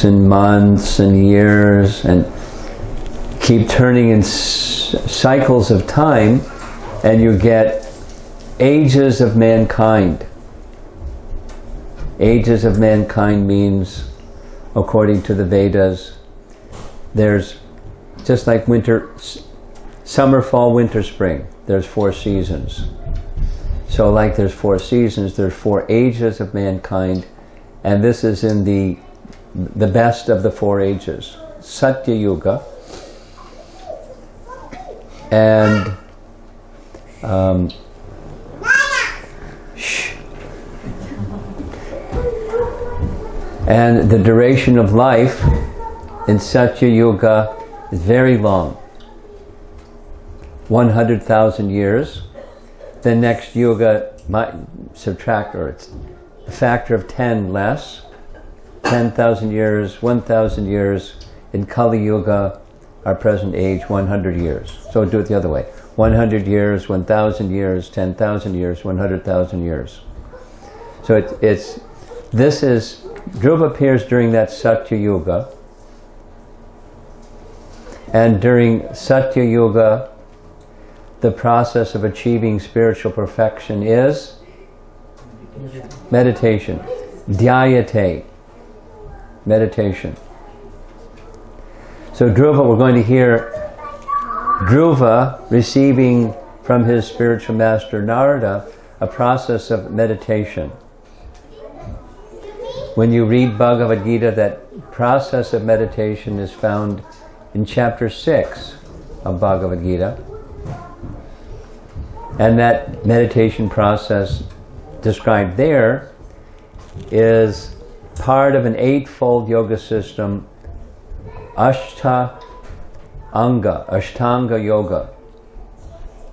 and months and years and keep turning in cycles of time, and you get ages of mankind. Ages of mankind means, according to the Vedas, there's just like winter, summer, fall, winter, spring. There's 4 seasons. So like there's 4 seasons, there's 4 ages of mankind, and this is in the best of the 4 ages. Satya Yuga. And and the duration of life in Satya Yuga is very long. 100,000 years. The next yuga might subtract, or it's a factor of 10 less. 10,000 years, 1,000 years. In Kali Yuga, our present age, 100 years. So do it the other way. 100 years, 1,000 years, 10,000 years, 100,000 years. So Dhruva appears during that Satya Yuga. And during Satya Yuga, the process of achieving spiritual perfection is meditation. Dhyayate. Meditation. So Dhruva, we're going to hear Dhruva receiving from his spiritual master Narada a process of meditation. When you read Bhagavad Gita, that process of meditation is found in chapter 6 of Bhagavad Gita. And that meditation process described there is part of an 8-fold yoga system, Ashtanga yoga,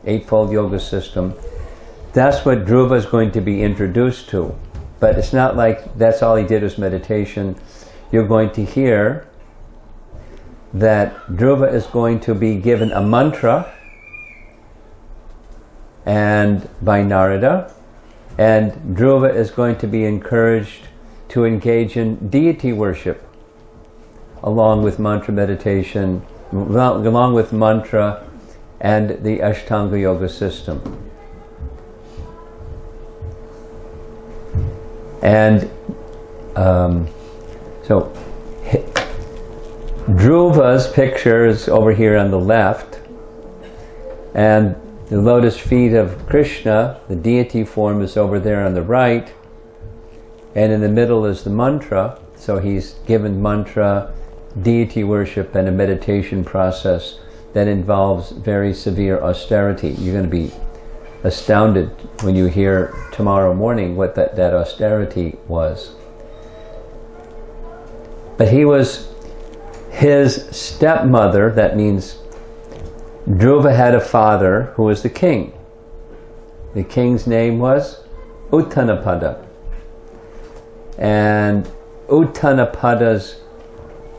8-fold yoga system. That's what Dhruva is going to be introduced to. But it's not like that's all he did was meditation. You're going to hear that Dhruva is going to be given a mantra and by Narada, and Dhruva is going to be encouraged to engage in deity worship along with mantra meditation, along with mantra and the Ashtanga yoga system. And so Dhruva's picture is over here on the left, and the lotus feet of Krsna, the deity form, is over there on the right, and in the middle is the mantra. So he's given mantra, deity worship, and a meditation process that involves very severe austerity. You're going to be astounded when you hear tomorrow morning what that austerity was. But his stepmother, that means Dhruva had a father who was the king. The king's name was Uttanapada. And Uttanapada's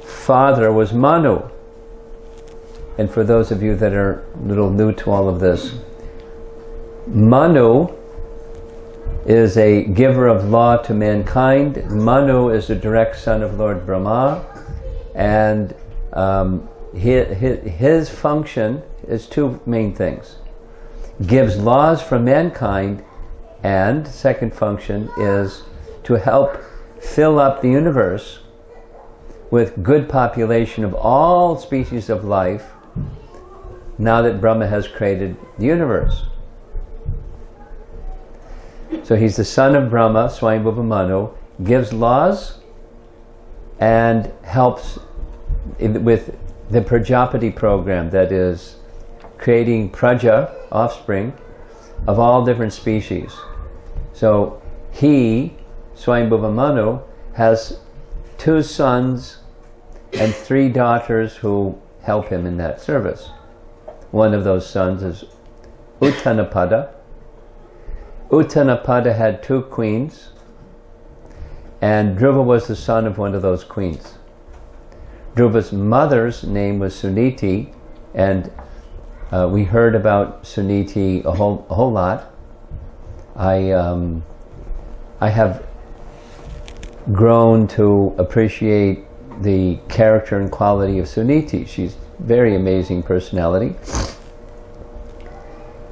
father was Manu. And for those of you that are a little new to all of this, Manu is a giver of law to mankind. Manu is a direct son of Lord Brahma, and his function is 2 main things. Gives laws for mankind, and second function is to help fill up the universe with good population of all species of life now that Brahma has created the universe. So he's the son of Brahma, Swayambhuva Manu, gives laws and helps with the Prajapati program, that is creating praja, offspring, of all different species. So he, Swayambhuva Manu, has 2 sons and 3 daughters who help him in that service. One of those sons is Uttanapada. Uttanapada had 2 queens, and Dhruva was the son of one of those queens. Dhruva's mother's name was Suniti, and we heard about Suniti a whole lot. I have grown to appreciate the character and quality of Suniti. She's a very amazing personality.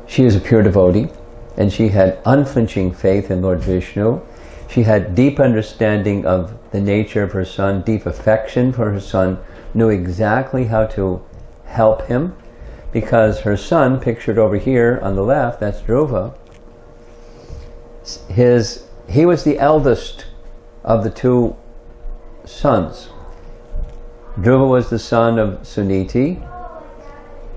She is a pure devotee, and she had unflinching faith in Lord Vishnu. She had deep understanding of the nature of her son, deep affection for her son, knew exactly how to help him, because her son, pictured over here on the left, that's Dhruva, he was the eldest of the two sons. Dhruva was the son of Suniti,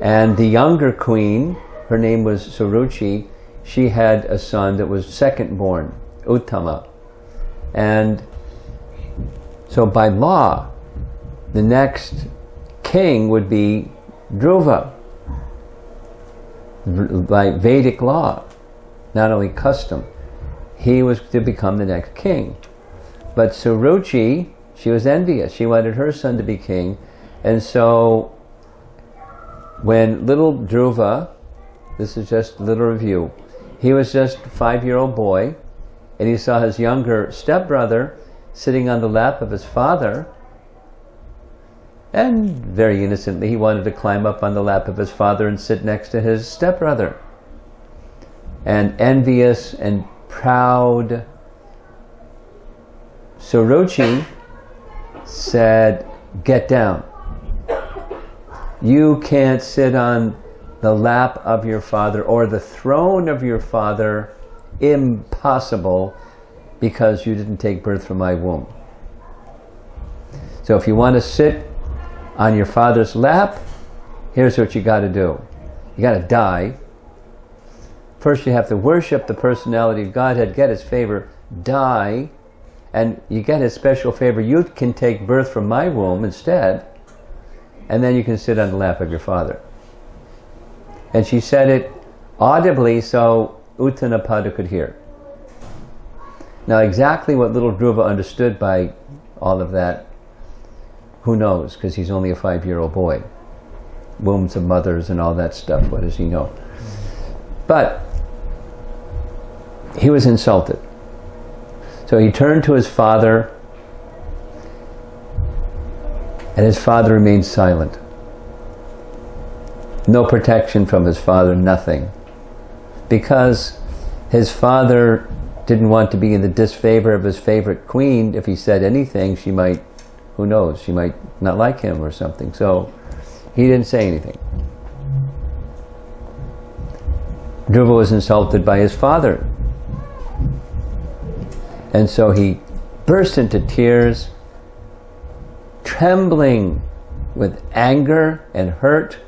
and the younger queen, her name was Suruchi, she had a son that was second born, Uttama. And so by law, the next king would be Dhruva, by Vedic law, not only custom. He was to become the next king. But Suruchi, she was envious. She wanted her son to be king. And so when little Dhruva, this is just a little review, he was just a 5-year-old boy, and he saw his younger stepbrother sitting on the lap of his father, and very innocently he wanted to climb up on the lap of his father and sit next to his stepbrother. And envious and proud, Suruchi said, "Get down. You can't sit on the lap of your father or the throne of your father. Impossible, because you didn't take birth from my womb. So if you want to sit on your father's lap, here's what you got to do. You got to die. First you have to worship the personality of Godhead, get his favor, die, and you get his special favor. You can take birth from my womb instead, and then you can sit on the lap of your father." And she said it audibly so Uttanapada could hear. Now exactly what little Dhruva understood by all of that, who knows, because he's only a 5-year-old boy. Wombs of mothers and all that stuff, what does he know? But he was insulted. So he turned to his father, and his father remained silent. No protection from his father, nothing. Because his father didn't want to be in the disfavor of his favorite queen. If he said anything, she might, who knows, she might not like him or something. So he didn't say anything. Dhruva was insulted by his father. And so he burst into tears, trembling with anger and hurt.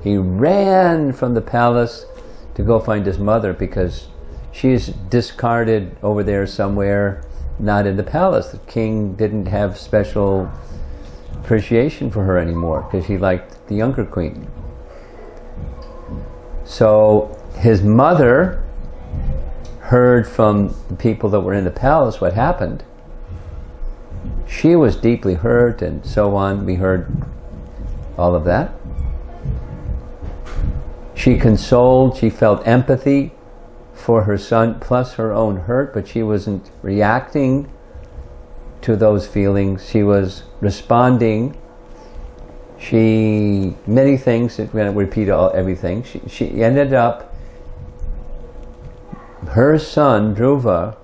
He ran from the palace to go find his mother, because she's discarded over there somewhere, not in the palace. The king didn't have special appreciation for her anymore because he liked the younger queen. So his mother heard from the people that were in the palace what happened. She was deeply hurt and so on. We heard all of that. She consoled, she felt empathy for her son, plus her own hurt, but she wasn't reacting to those feelings. She was responding. Many things, we're going to repeat everything. She ended up, her son, Dhruva,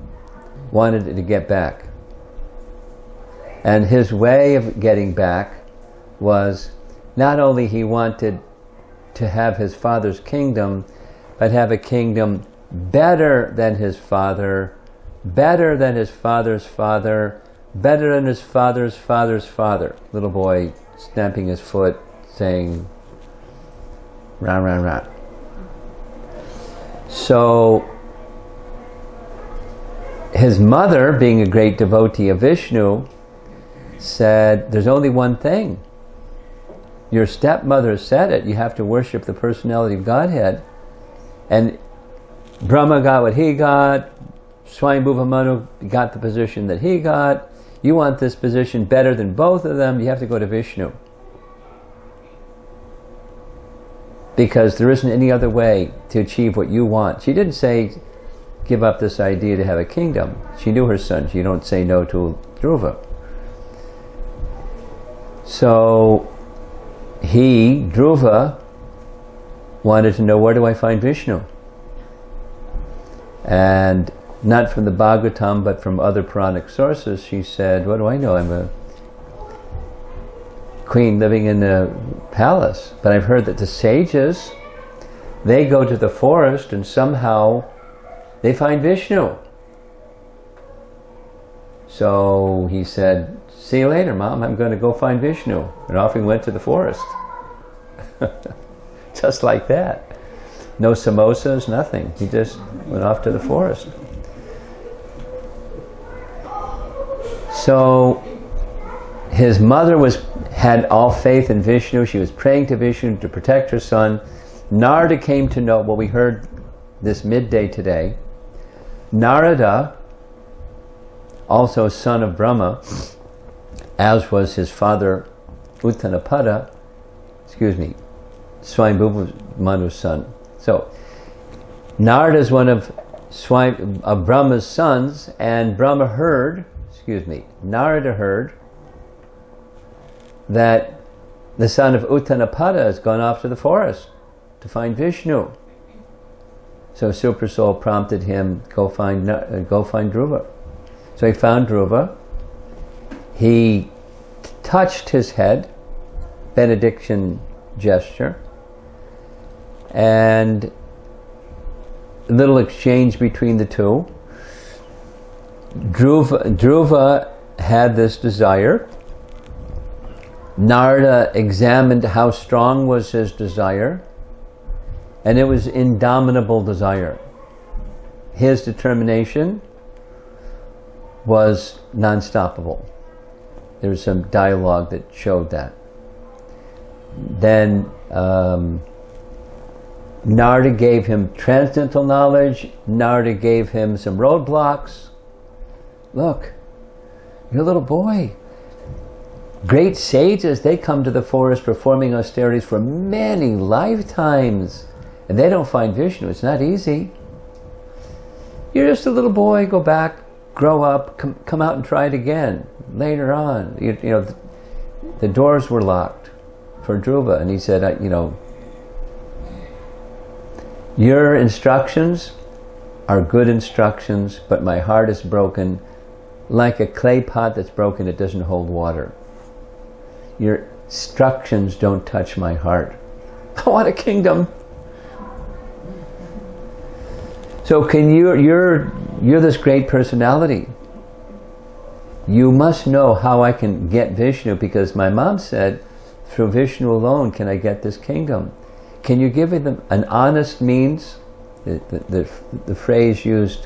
wanted to get back. And his way of getting back was, not only he wanted to have his father's kingdom, but have a kingdom better than his father, better than his father's father, better than his father's father's father. Little boy stamping his foot, saying, "Rah, rah, rah." So his mother, being a great devotee of Vishnu, said, "There's only one thing. Your stepmother said it. You have to worship the personality of Godhead. And Brahma got what he got. Swayambhuva Manu got the position that he got. You want this position better than both of them, you have to go to Vishnu. Because there isn't any other way to achieve what you want." She didn't say, give up this idea to have a kingdom. She knew her son. You don't say no to Dhruva. So Dhruva, wanted to know, where do I find Vishnu? And not from the Bhagavatam, but from other Puranic sources, she said, what do I know? I'm a queen living in a palace. But I've heard that the sages, they go to the forest and somehow they find Vishnu. So he said, see you later, Mom, I'm going to go find Vishnu. And off he went to the forest. Just like that. No samosas, nothing. He just went off to the forest. So his mother had all faith in Vishnu. She was praying to Vishnu to protect her son. Narada came to know, well, we heard this midday today. Narada, also son of Brahma, as was his father Uttanapada, Swami Manu's son. So Narada is one of Brahma's sons, and Narada heard that the son of Uttanapada has gone off to the forest to find Vishnu. So Super Soul prompted him, go find Dhruva. So he found Dhruva. He touched his head, benediction gesture, and a little exchange between the two. Dhruva had this desire. Narada examined how strong was his desire, and it was indomitable desire. His determination was non-stoppable. There was some dialogue that showed that. Then Narada gave him transcendental knowledge. Narada gave him some roadblocks. Look, you're a little boy. Great sages, they come to the forest performing austerities for many lifetimes, and they don't find Vishnu. It's not easy. You're just a little boy. Go back, grow up, come out and try it again later on. You know, the doors were locked for Dhruva, and he said, your instructions are good instructions, but my heart is broken. Like a clay pot that's broken, it doesn't hold water. Your instructions don't touch my heart. I want a kingdom. So you're this great personality. You must know how I can get Vishnu, because my mom said, through Vishnu alone can I get this kingdom. Can you give them an honest means? The phrase used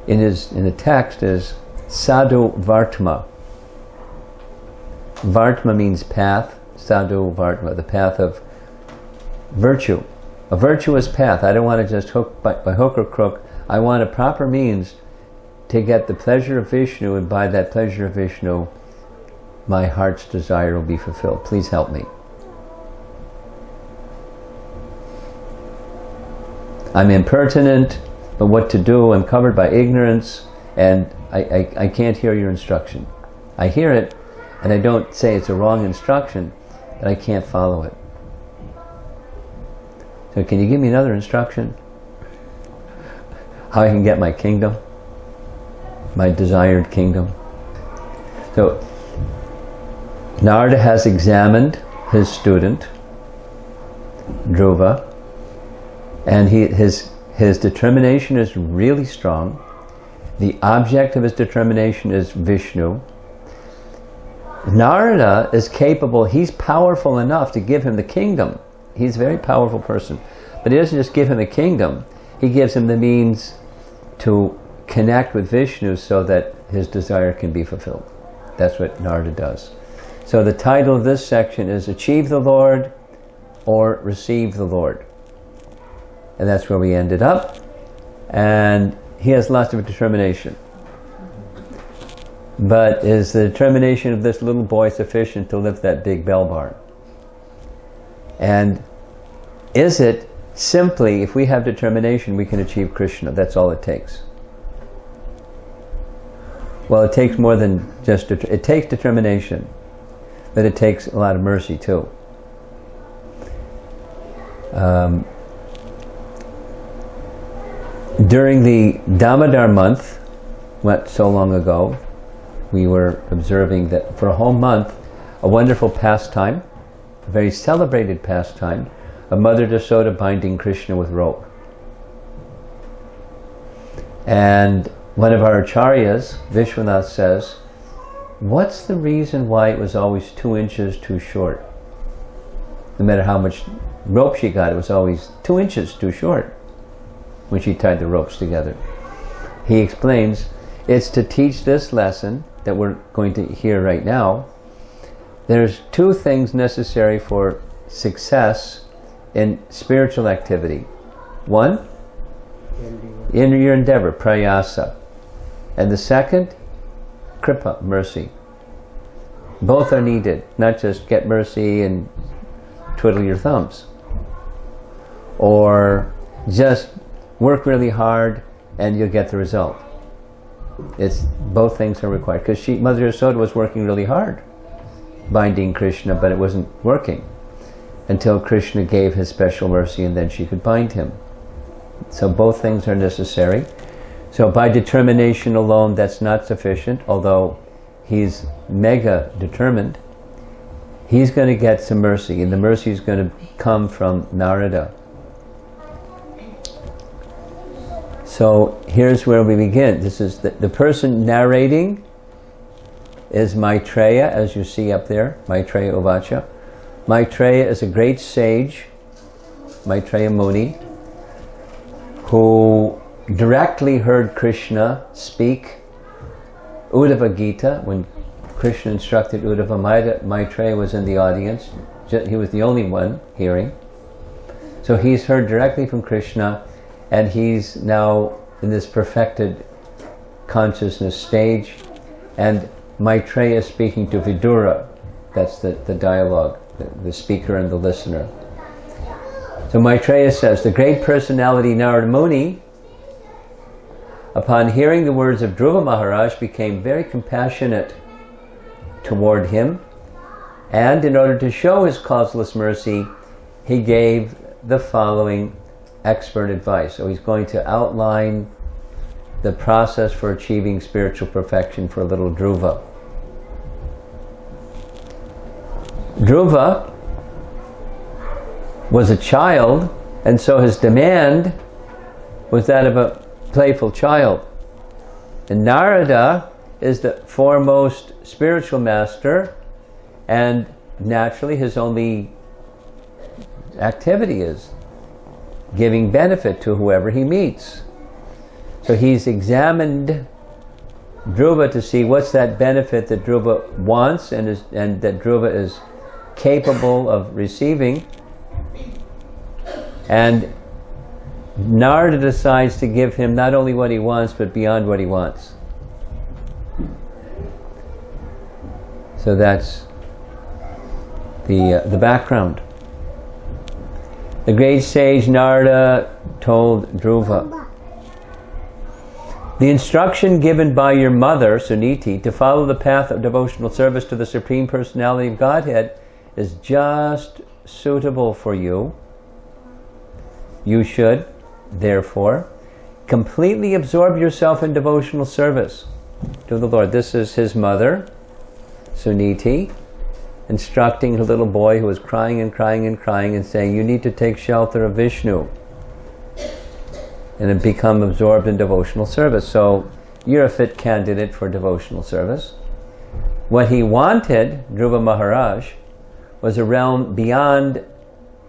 in the text is sadhu vartma. Vartma means path. Sadhu vartma, the path of virtue. A virtuous path. I don't want to just hook by hook or crook. I want a proper means to get the pleasure of Vishnu, and by that pleasure of Vishnu, my heart's desire will be fulfilled. Please help me. I'm impertinent, but what to do? I'm covered by ignorance, and I can't hear your instruction. I hear it, and I don't say it's a wrong instruction, but I can't follow it. So can you give me another instruction? How I can get my kingdom? My desired kingdom? So Narada has examined his student, Dhruva, and his determination is really strong. The object of his determination is Vishnu. Narada is capable, he's powerful enough to give him the kingdom. He's a very powerful person. But he doesn't just give him a kingdom, he gives him the means to connect with Vishnu so that his desire can be fulfilled. That's what Narada does. So the title of this section is Achieve the Lord or Receive the Lord. And that's where we ended up. And he has lots of determination. But is the determination of this little boy sufficient to lift that big bell barn? And is it simply, if we have determination, we can achieve Krishna? That's all it takes. Well, it takes more than just, it takes determination. But it takes a lot of mercy too. During the Damodar month, not so long ago, we were observing that for a whole month, a wonderful pastime, a very celebrated pastime, of Mother Yasoda binding Krishna with rope. And one of our acharyas, Vishwanath, says, what's the reason why it was always 2 inches too short? No matter how much rope she got, it was always 2 inches too short when she tied the ropes together. He explains, it's to teach this lesson that we're going to hear right now. There's 2 things necessary for success in spiritual activity. 1, in your endeavor, prayasa. And the second, kripa, mercy. Both are needed, not just get mercy and twiddle your thumbs. Or just work really hard and you'll get the result. It's both things are required. Because Mother Yasoda was working really hard, binding Krishna, but it wasn't working until Krishna gave his special mercy and then she could bind him. So both things are necessary. So by determination alone, that's not sufficient, although he's mega determined. He's going to get some mercy, and the mercy is going to come from Narada. So here's where we begin. This is the person narrating is Maitreya, as you see up there, Maitreya Uvacha. Maitreya is a great sage, Maitreya Muni, who directly heard Krishna speak Uddhava Gita. When Krishna instructed Uddhava, Maitreya was in the audience. He was the only one hearing. So he's heard directly from Krishna, and he's now in this perfected consciousness stage. And Maitreya is speaking to Vidura. That's the dialogue, the speaker and the listener. So Maitreya says, the great personality Narada Muni, upon hearing the words of Dhruva Maharaj, became very compassionate toward him, and in order to show his causeless mercy, he gave the following expert advice. So he's going to outline the process for achieving spiritual perfection for little Dhruva. Dhruva was a child, and so his demand was that of a playful child. And Narada is the foremost spiritual master, and naturally his only activity is giving benefit to whoever he meets. So he's examined Dhruva to see what's that benefit that Dhruva wants and that Dhruva is capable of receiving. And Narada decides to give him not only what he wants, but beyond what he wants. So that's the background. The great sage Narada told Dhruva, the instruction given by your mother, Suniti, to follow the path of devotional service to the Supreme Personality of Godhead is just suitable for you. You should, therefore, completely absorb yourself in devotional service to the Lord. This is his mother, Suniti, instructing her little boy who was crying and crying and crying and saying, you need to take shelter of Vishnu and become absorbed in devotional service. So you're a fit candidate for devotional service. What he wanted, Dhruva Maharaj, was a realm beyond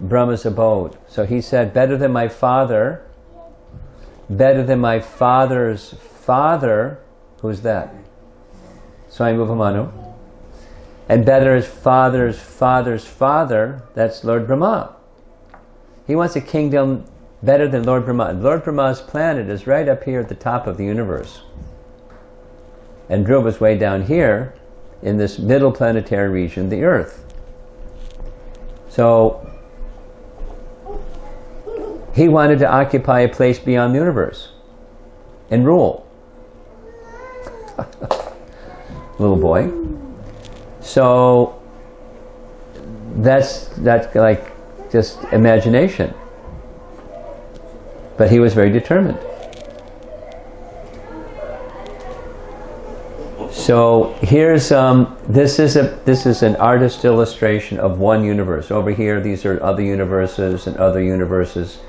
Brahma's abode. So he said, better than my father, better than my father's father, who's that? Swami Manu. And better his father's father's father, that's Lord Brahma. He wants a kingdom better than Lord Brahma. Lord Brahma's planet is right up here at the top of the universe. And Dhruva's way down here in this middle planetary region, the Earth. So he wanted to occupy a place beyond the universe and rule. Little boy. So that's like just imagination. But he was very determined. So here's this is an artist illustration of one universe. Over here, these are other universes and other universes,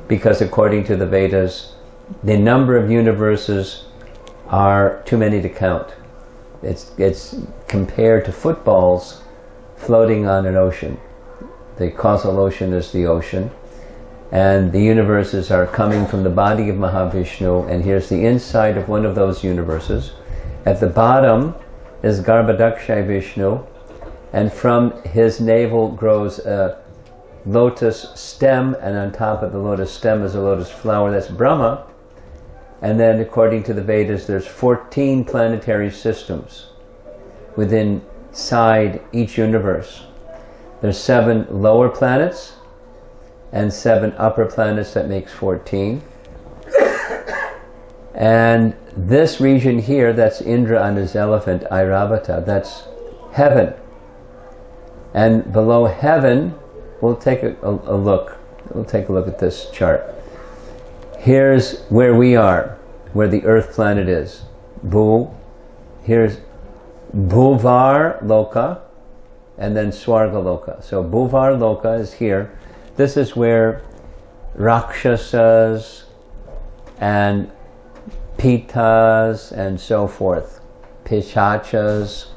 because according to the Vedas, the number of universes are too many to count. It's compared to footballs floating on an ocean. The causal ocean is the ocean, and the universes are coming from the body of Mahavishnu, and here's the inside of one of those universes. At the bottom is Garbhodakshay Vishnu, and from his navel grows a lotus stem, and on top of the lotus stem is a lotus flower. That's Brahma. And then according to the Vedas, there's 14 planetary systems within inside each universe. There's 7 lower planets and 7 upper planets. That makes 14. And this region here, that's Indra on his elephant, Airavata, that's heaven. And below heaven, we'll take a look. We'll take a look at this chart. Here's where we are, where the Earth planet is. Here's Bhuvar Loka, and then Swarga Loka. So Bhuvar Loka is here. This is where Rakshasas and Pitas and so forth, Pishachas.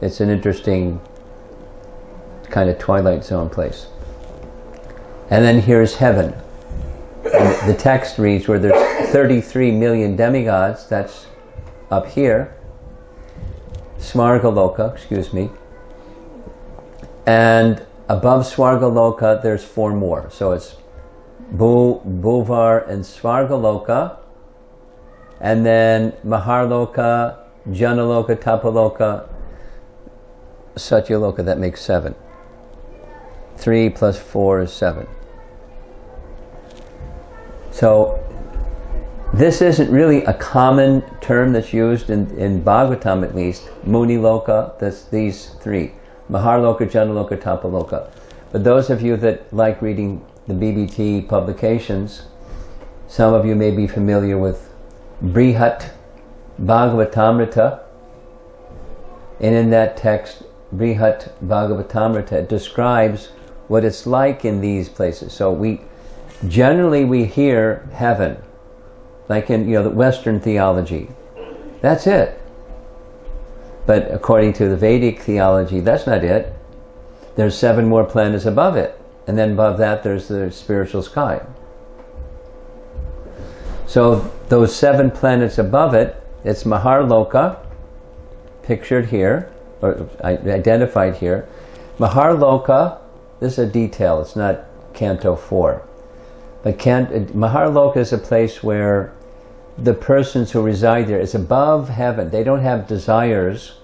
It's an interesting kind of Twilight Zone place. And then here's heaven. And the text reads where there's 33 million demigods, that's up here. Swargaloka, excuse me. And above Swargaloka there's 4 more. So it's Bhuvar and Swargaloka. And then Maharloka, Janaloka, Tapaloka, Satyaloka, that makes 7. 3 plus 4 is 7. So this isn't really a common term that's used in Bhagavatam, at least. Muni Loka, that's these 3. Maharloka, Janaloka, Tapaloka. But those of you that like reading the BBT publications, some of you may be familiar with Brihat Bhagavatamrita, and in that text, Brihat Bhagavatamrita describes what it's like in these places. So we hear heaven, like in the Western theology. That's it. But according to the Vedic theology, that's not it. There's 7 more planets above it, and then above that there's the spiritual sky. So those 7 planets above it, it's Maharloka, pictured here, or identified here. Maharloka, this is a detail, it's not Canto 4. But Maharloka is a place where the persons who reside there is above heaven. They don't have desires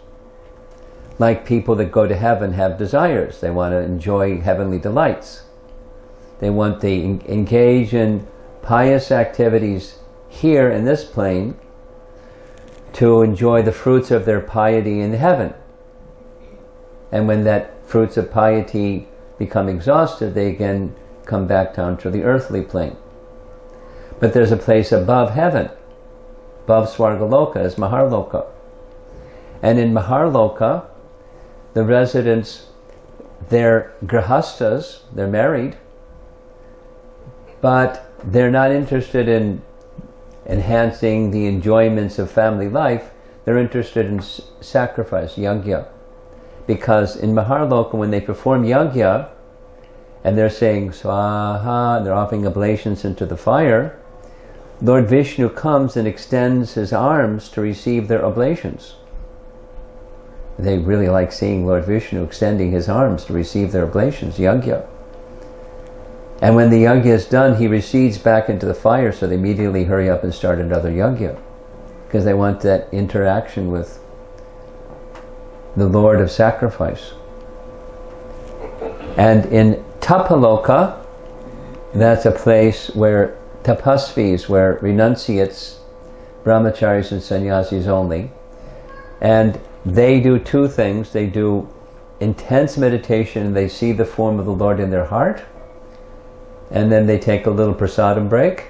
like people that go to heaven have desires. They want to enjoy heavenly delights. They want to engage in pious activities here in this plane to enjoy the fruits of their piety in heaven. And when that fruits of piety become exhausted, they again come back down to the earthly plane. But there's a place above heaven, above Swargaloka, is Maharloka. And in Maharloka, the residents, they're grihastas, they're married, but they're not interested in enhancing the enjoyments of family life. They're interested in sacrifice, yajna. Because in Maharloka, when they perform yajna, and they're saying swaha, and they're offering oblations into the fire, Lord Vishnu comes and extends his arms to receive their oblations. They really like seeing Lord Vishnu extending his arms to receive their oblations, yajna. And when the yajna is done, he recedes back into the fire, so they immediately hurry up and start another yajna, because they want that interaction with the Lord of sacrifice. And in Tapaloka, that's a place where tapasvis, where renunciates, brahmacharis and sannyasis only, and they do 2 things. They do intense meditation and they see the form of the Lord in their heart, and then they take a little prasadam break,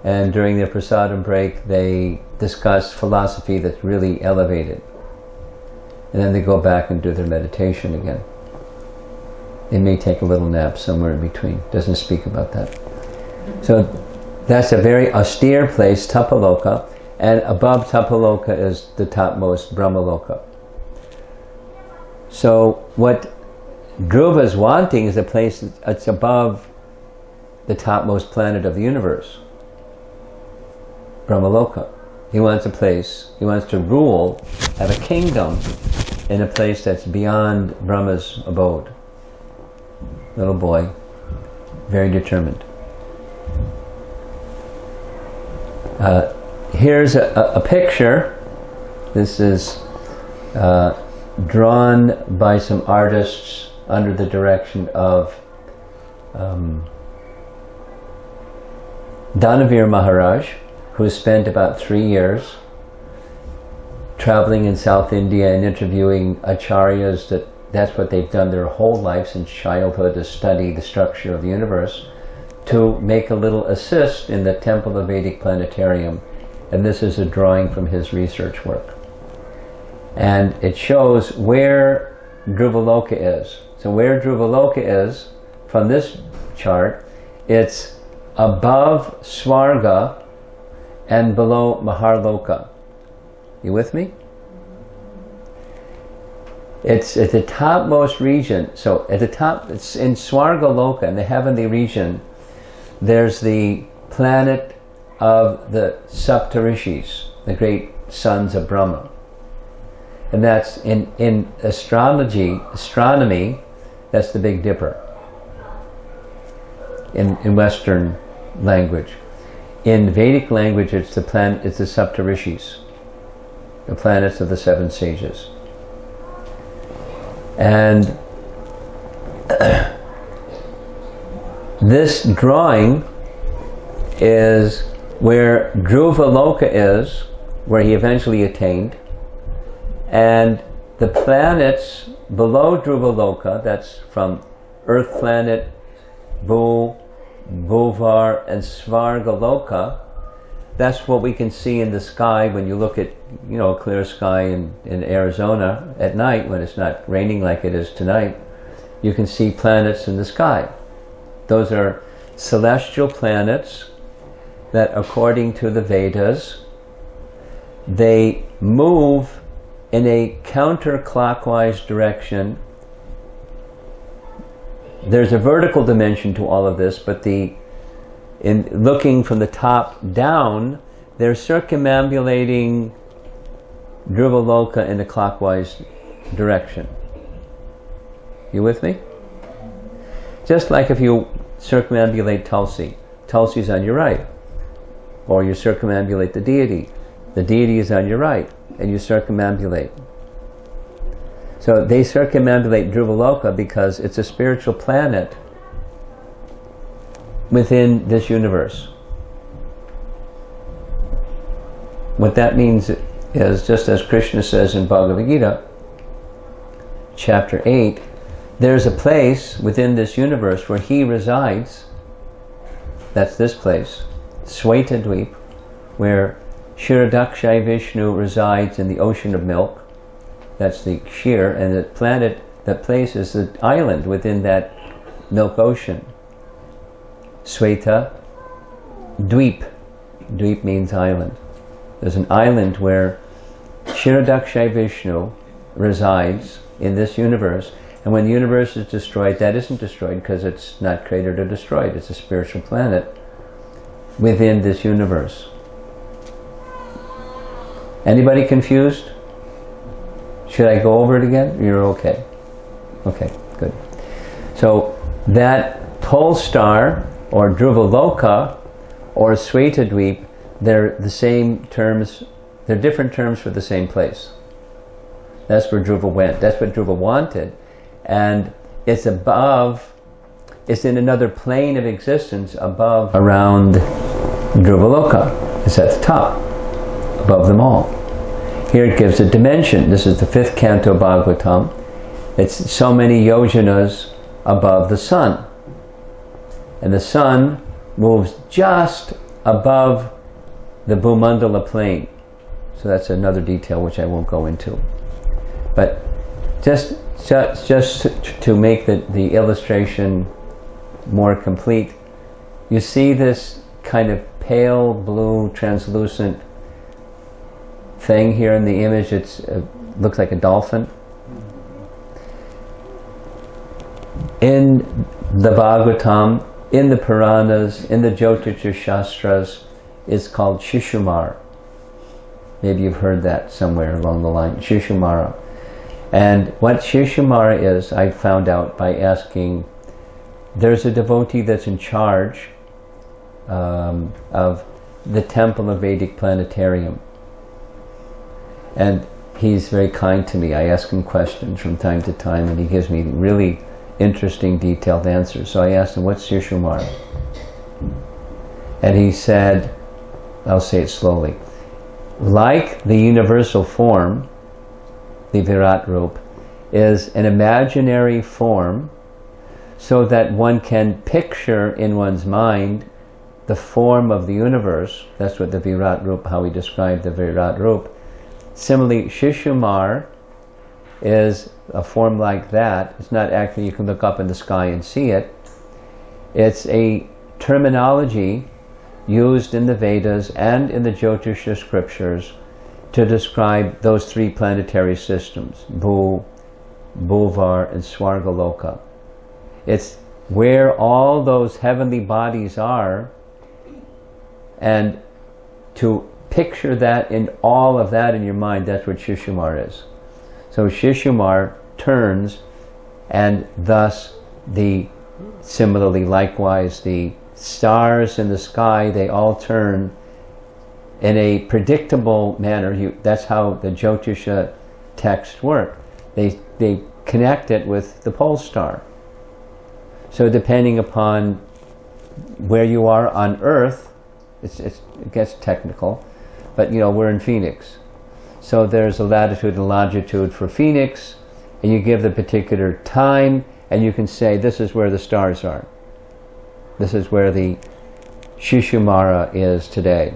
and during their prasadam break they discuss philosophy that's really elevated, and then they go back and do their meditation again. They may take a little nap somewhere in between. Doesn't speak about that. So that's a very austere place, Tapaloka, and above Tapaloka is the topmost Brahmaloka. So what Dhruva is wanting is a place that's above the topmost planet of the universe, Brahmaloka. He wants a place, he wants to rule, have a kingdom in a place that's beyond Brahma's abode. Little boy, very determined. Here's a picture. This is drawn by some artists under the direction of Dhruva Maharaj, who spent about 3 years traveling in South India and interviewing acharyas. That's what they've done their whole life since childhood, to study the structure of the universe, to make a little assist in the Temple of Vedic Planetarium. And this is a drawing from his research work. And it shows where Dhruvaloka is. So where Dhruvaloka is, from this chart, it's above Svarga and below Maharloka. You with me? It's at the topmost region. So at the top, it's in Svargaloka, in the heavenly region, there's the planet of the Saptarishis, the great sons of Brahma. And that's in astronomy, that's the Big Dipper in Western language. In Vedic language, it's the Saptarishis, the planets of the 7 sages. And this drawing is where Dhruvaloka is, where he eventually attained, and the planets below Dhruvaloka, that's from Earth planet, Bhuvar, and Svargaloka. That's what we can see in the sky when you look at, a clear sky in Arizona at night when it's not raining like it is tonight. You can see planets in the sky. Those are celestial planets that, according to the Vedas, they move in a counterclockwise direction. There's a vertical dimension to all of this, but in looking from the top down, they're circumambulating Dhruvaloka in a clockwise direction. You with me? Just like if you circumambulate Tulsi. Tulsi's on your right. Or you circumambulate the deity. The deity is on your right, and you circumambulate. So they circumambulate Dhruvaloka because it's a spiritual planet within this universe. What that means is, just as Krishna says in Bhagavad Gita, chapter 8, there's a place within this universe where he resides. That's this place, Svetadweep, where Kshirodakshai Vishnu resides in the ocean of milk. That's the Kshir, and that place is the island within that milk ocean. Sveta Dweep. Dweep means island. There's an island where Kshirodakshai Vishnu resides in this universe, and when the universe is destroyed, that isn't destroyed because it's not created or destroyed. It's a spiritual planet within this universe. Anybody confused? Should I go over it again? You're okay. Okay, good. So that pole star, or Dhruvaloka, or Svetadweep, they're the same terms, they're different terms for the same place. That's where Dhruva went. That's what Dhruva wanted. And it's above, it's in another plane of existence above, around Dhruvaloka. It's at the top, above them all. Here it gives a dimension. This is the 5th canto Bhagavatam. It's so many yojanas above the sun. And the sun moves just above the Bhumandala plane. So that's another detail which I won't go into. But just to make the illustration more complete, you see this kind of pale blue translucent thing here in the image. It looks like a dolphin. In the Bhagavatam, in the Puranas, in the Jyotisha Shastras, it's called Shishumar. Maybe you've heard that somewhere along the line, Shishumara. And what Shishumara is, I found out by asking, there's a devotee that's in charge of the Temple of Vedic Planetarium. And he's very kind to me. I ask him questions from time to time and he gives me really interesting, detailed answers. So I asked him, what's Shishumara? And he said, I'll say it slowly, like the universal form, the Virat Rup, is an imaginary form so that one can picture in one's mind the form of the universe. That's what the Virat Rup, how we describe the Virat Rup. Similarly, Shishumar is a form like that. It's not actually, you can look up in the sky and see it. It's a terminology used in the Vedas and in the Jyotisha scriptures to describe those three planetary systems, Bhu, Bhuvar, and Swargaloka. It's where all those heavenly bodies are, and to picture that in all of that in your mind, that's what Shishumar is. So Shishumar turns, and thus similarly likewise the stars in the sky, they all turn in a predictable manner. That's how the Jyotisha texts work. They connect it with the pole star. So depending upon where you are on Earth, it gets technical, but we're in Phoenix. So there's a latitude and longitude for Phoenix, and you give the particular time, and you can say, this is where the stars are. This is where the Shishumara is today,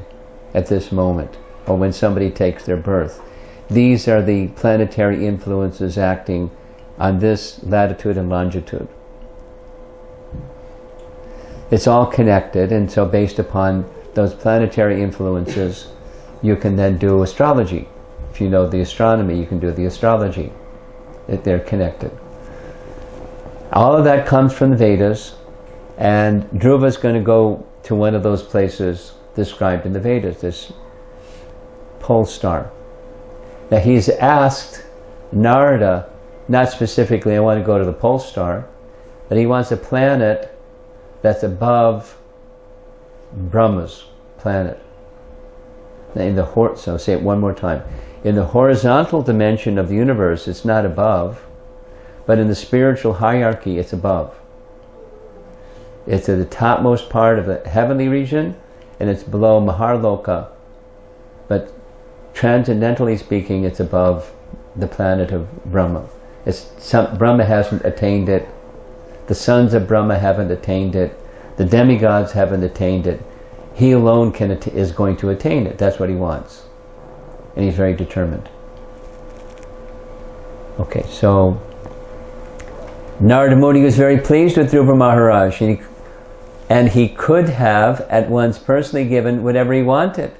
at this moment, or when somebody takes their birth. These are the planetary influences acting on this latitude and longitude. It's all connected, and so based upon those planetary influences, you can then do astrology. If you know the astronomy, you can do the astrology. They're connected. All of that comes from the Vedas, and Dhruva is going to go to one of those places described in the Vedas, this pole star. Now he's asked Narada, not specifically, I want to go to the pole star, but he wants a planet that's above Brahma's planet. So say it one more time. In the horizontal dimension of the universe, it's not above, but in the spiritual hierarchy, it's above. It's at the topmost part of the heavenly region, and it's below Maharloka. But transcendentally speaking, it's above the planet of Brahma. Brahma hasn't attained it. The sons of Brahma haven't attained it. The demigods haven't attained it. He alone is going to attain it. That's what he wants. And he's very determined. Okay, so Narada Muni was very pleased with Dhruva Maharaj, and he could have at once personally given whatever he wanted.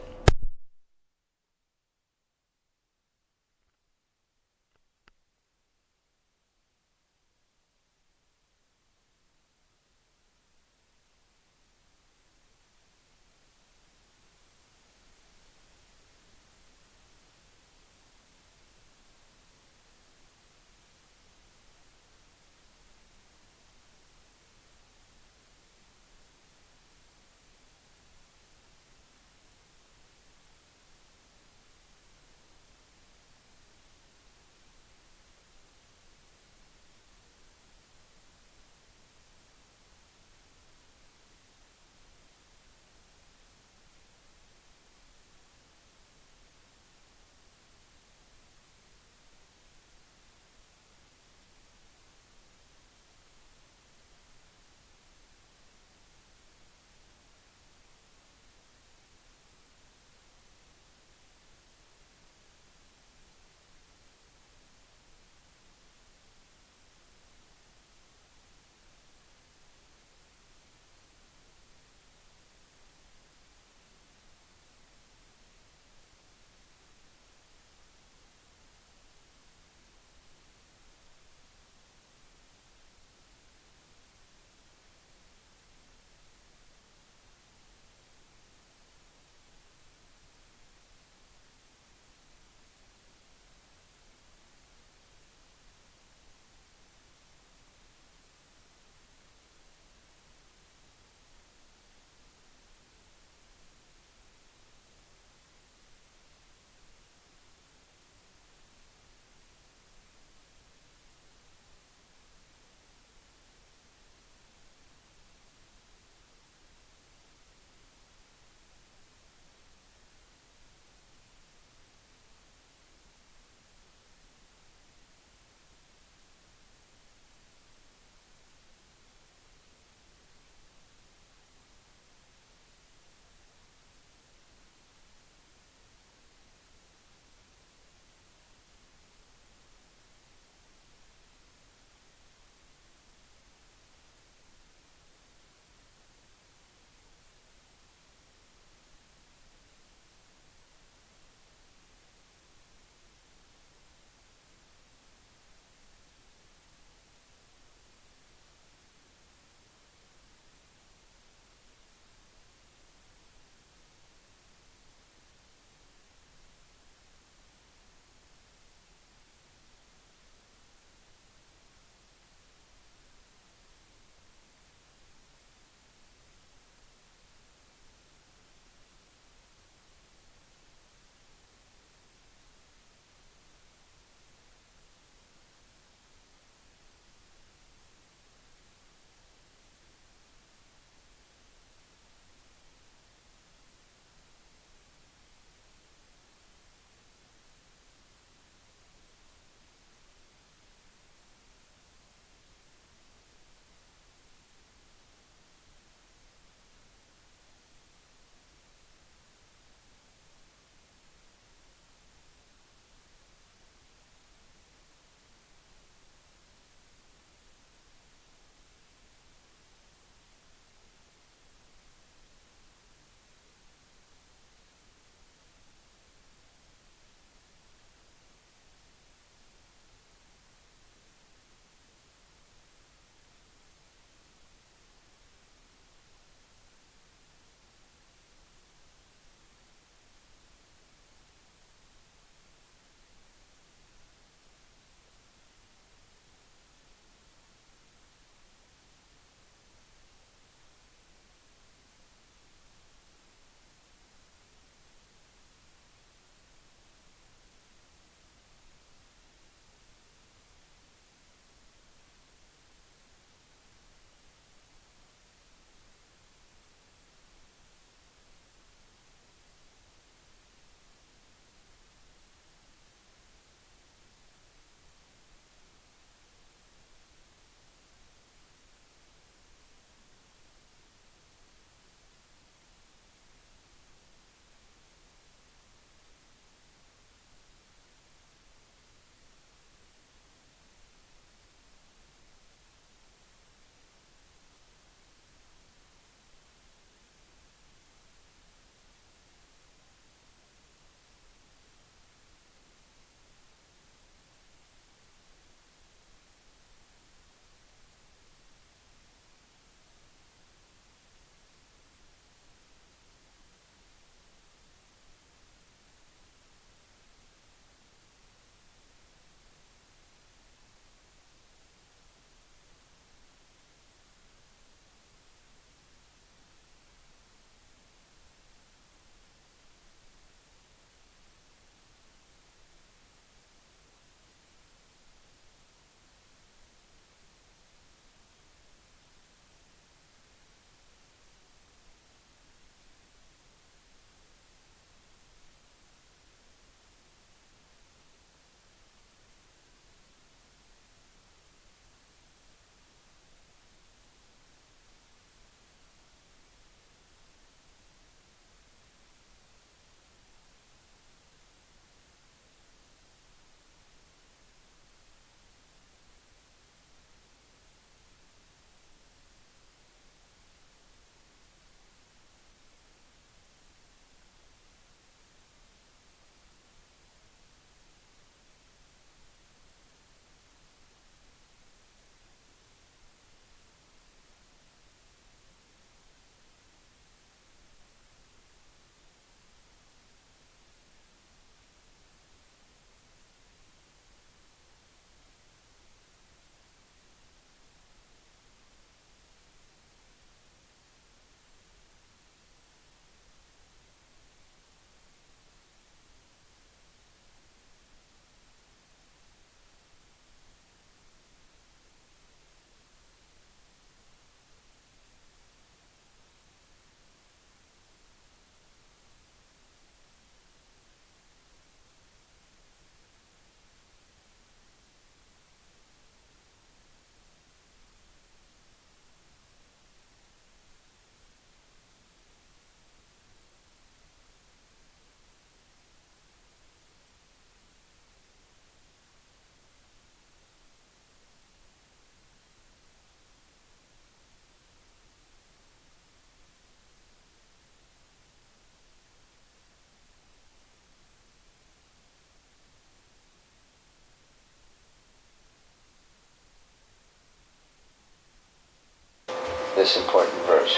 this important verse.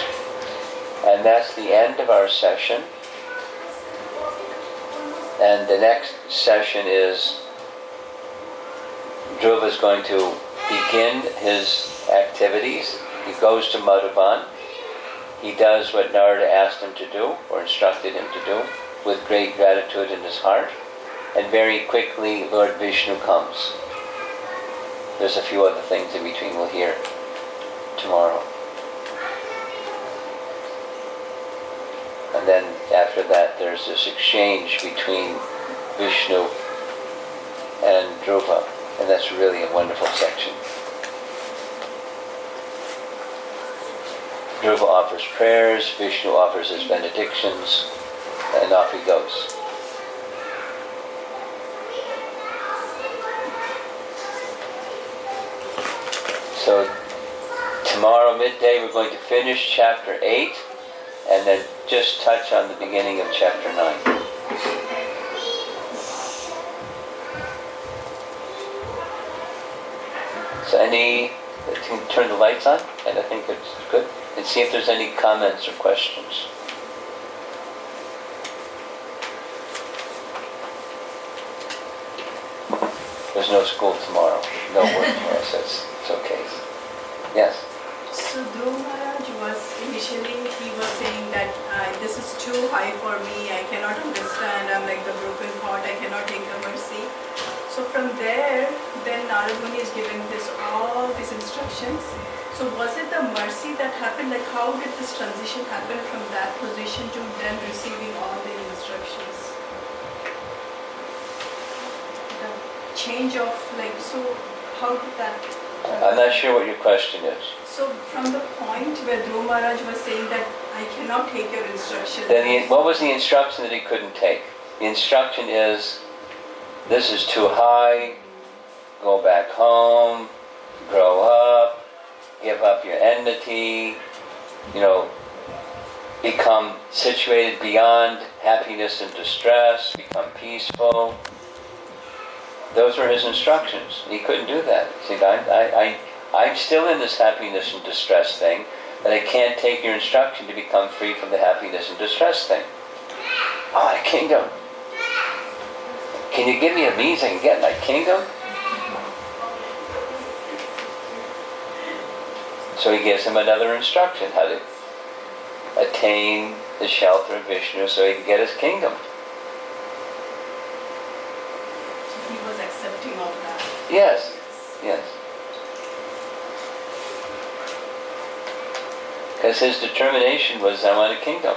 And that's the end of our session. And the next session is Dhruva is going to begin his activities. He goes to Madhuban. He does what Narada asked him to do, or instructed him to do, with great gratitude in his heart. And very quickly Lord Vishnu comes. There's a few other things in between we'll hear tomorrow. And then after that there's this exchange between Vishnu and Dhruva. And that's really a wonderful section. Dhruva offers prayers, Vishnu offers his benedictions, and off he goes. So tomorrow midday we're going to finish chapter 8 and then just touch on the beginning of chapter 9. So can you turn the lights on? And I think it's good. And see if there's any comments or questions. There's no school tomorrow, no work tomorrow, so it's okay. Yes? So Dhruva Maharaj was initially, he was saying that this is too high for me, I cannot understand, I'm like the broken heart, I cannot take the mercy. So from there, then Narada Muni is giving all these instructions. So was it the mercy that happened, like how did this transition happen from that position to then receiving all the instructions? The change of so how did that... I'm not sure what your question is. So from the point where Dhruva Maharaj was saying that I cannot take your instructions. Then what was the instruction that he couldn't take? The instruction is, this is too high, go back home, grow up, give up your enmity, become situated beyond happiness and distress, become peaceful. Those were his instructions. He couldn't do that. He said, I'm still in this happiness and distress thing, but I can't take your instruction to become free from the happiness and distress thing. I want a kingdom. Can you give me a means I can get my kingdom? So he gives him another instruction, how to attain the shelter of Vishnu so he can get his kingdom. He was accepting of that. Yes. Because his determination was, I want a kingdom.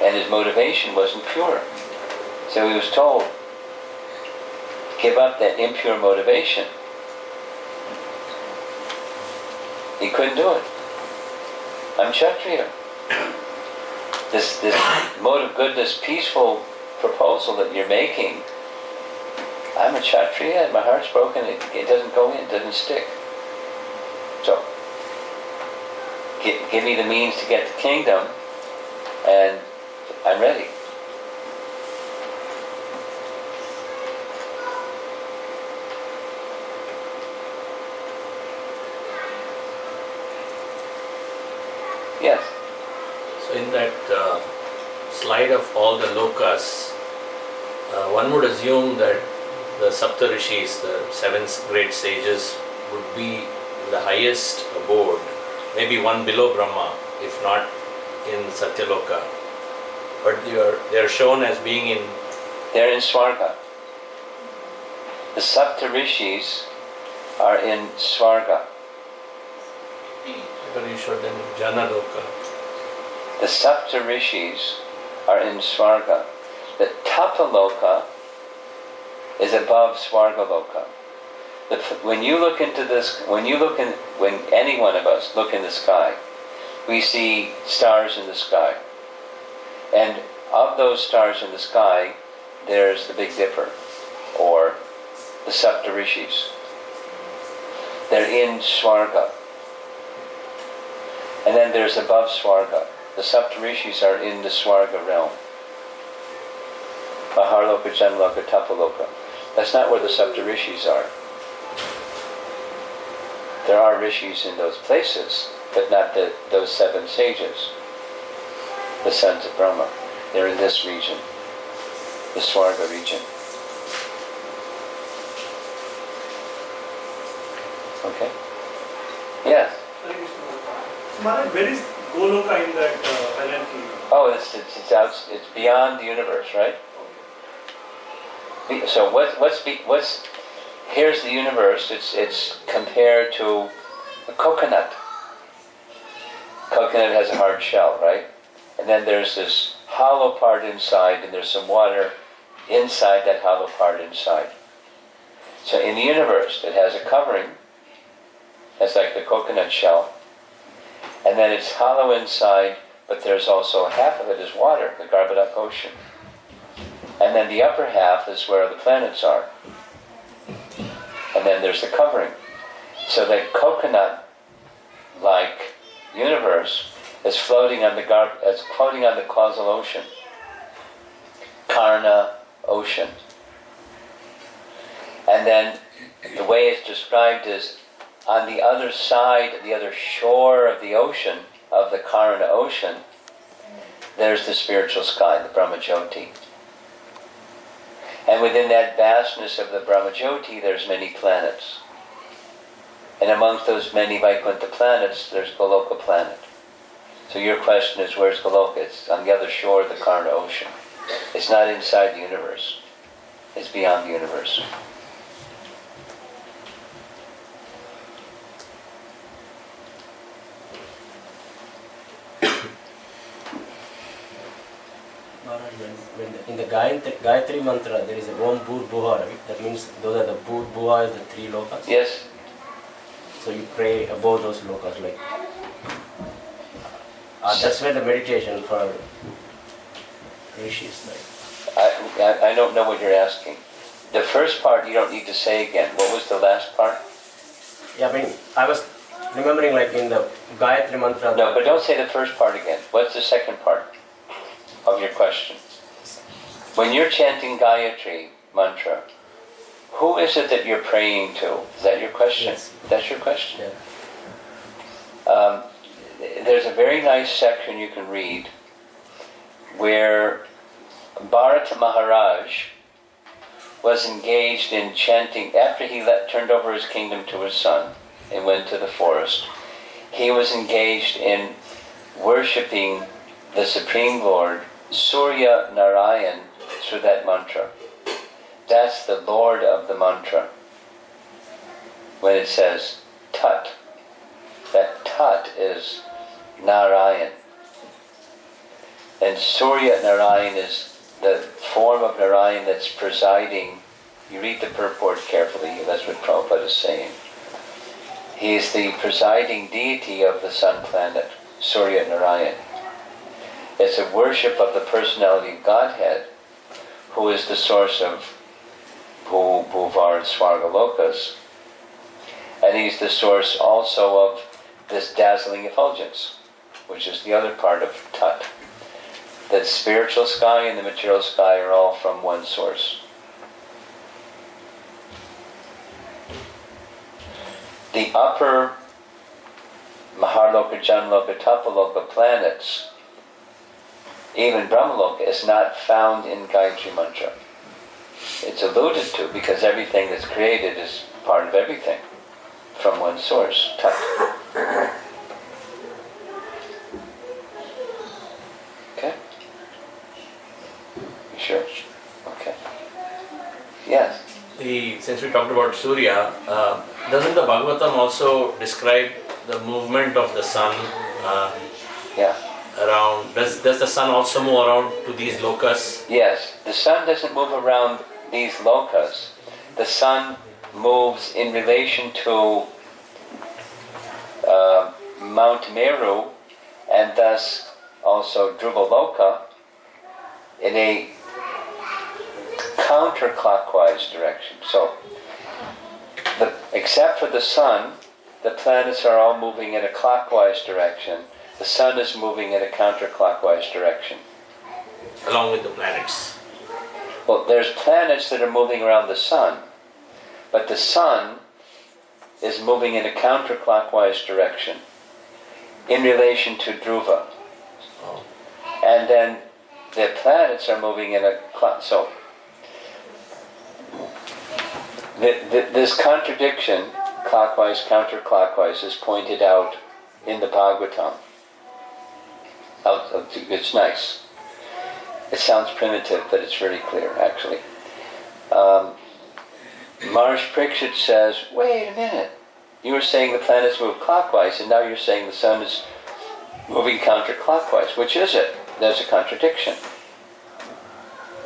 And his motivation wasn't pure. So he was told, give up that impure motivation. He couldn't do it. I'm Kshatriya. This mode of goodness, peaceful proposal that you're making, I'm a Kshatriya and my heart's broken, it doesn't go in, it doesn't stick. So, give me the means to get the kingdom and I'm ready. Yes. So in that slide of all the lokas, one would assume that the Saptarishis, the 7 great sages, would be in the highest abode, maybe one below Brahma, if not in Satyaloka. But they are shown as being in... They're in Swarga. The Saptarishis are in Swarga. Because you showed them Janaloka. The Saptarishis are in Swarga. The Tapaloka is above Swargaloka. When you look into this, when any one of us look in the sky, we see stars in the sky. And of those stars in the sky, there's the Big Dipper, or the Saptarishis. They're in Swarga. And then there's above Swarga. The Saptarishis are in the Swarga realm. Maharloka, Janloka, Tapaloka. That's not where the Saptarishis are. There are rishis in those places, but not those 7 sages, the sons of Brahma. They're in this region, the Swarga region. Okay? Yes? So Maharaj, where is Goloka in that hierarchy? Oh, it's beyond the universe, right? So what's here's the universe. It's compared to a coconut. Coconut has a hard shell, right? And then there's this hollow part inside, and there's some water inside that hollow part inside. So in the universe, it has a covering. That's like the coconut shell. And then it's hollow inside, but there's also half of it is water, the Garbhodak ocean. And then the upper half is where the planets are. And then there's the covering. So that coconut-like universe is floating on the causal ocean, Karna ocean. And then the way it's described is on the other side, the other shore of the ocean, of the Karna ocean, there's the spiritual sky, the Brahmajyoti. And within that vastness of the Brahmajyoti, there's many planets. And amongst those many Vaikuntha planets, there's Goloka planet. So your question is, where's Goloka? It's on the other shore of the Karna ocean. It's not inside the universe. It's beyond the universe. In the Gayatri mantra, there is a Om Bhur Bhuva, right? That means those are the Bhur Bhuva is the 3 lokas. Yes. So you pray above those lokas, like that's where the meditation for rishis, like. I don't know what you're asking. The first part you don't need to say again. What was the last part? Yeah, I mean, I was remembering like in the Gayatri mantra. No, but don't say the first part again. What's the second part of your question? When you're chanting Gayatri mantra, who is it that you're praying to? Is that your question? Yes. That's your question? Yeah. There's a very nice section you can read where Bharata Maharaj was engaged in chanting after he turned over his kingdom to his son and went to the forest. He was engaged in worshipping the Supreme Lord, Surya Narayan, through that mantra. That's the Lord of the mantra. When it says Tat, that Tat is Narayan. And Surya Narayan is the form of Narayan that's presiding. You read the purport carefully, that's what Prabhupada is saying. He is the presiding deity of the sun planet, Surya Narayan. It's a worship of the personality of Godhead, who is the source of Bhuvar and Swarga Lokas. And he's the source also of this dazzling effulgence, which is the other part of Tat. The spiritual sky and the material sky are all from one source. The upper Maharloka, Janloka, Tapaloka planets, even Brahmaloka, is not found in Gayatri Mantra. It's alluded to because everything that's created is part of everything from one source, Tat. Okay? You sure? Okay. Yes? Since we talked about Surya, doesn't the Bhagavatam also describe the movement of the sun Yeah. around? Does the sun also move around to these lokas? Yes. The sun doesn't move around these lokas. The sun moves in relation to Mount Meru and thus also Dhruva Loka in a counterclockwise direction. So, except for the sun, the planets are all moving in a clockwise direction. The sun is moving in a counterclockwise direction. Along with the planets. Well, there's planets that are moving around the sun, but the sun is moving in a counterclockwise direction in relation to Dhruva. Oh. And then the planets are moving in a so this contradiction, clockwise, counterclockwise, is pointed out in the Bhagavatam. It's nice. It sounds primitive, but it's very clear, actually. Maharaj Parikshit says, wait a minute, you were saying the planets move clockwise, and now you're saying the sun is moving counterclockwise. Which is it? There's a contradiction,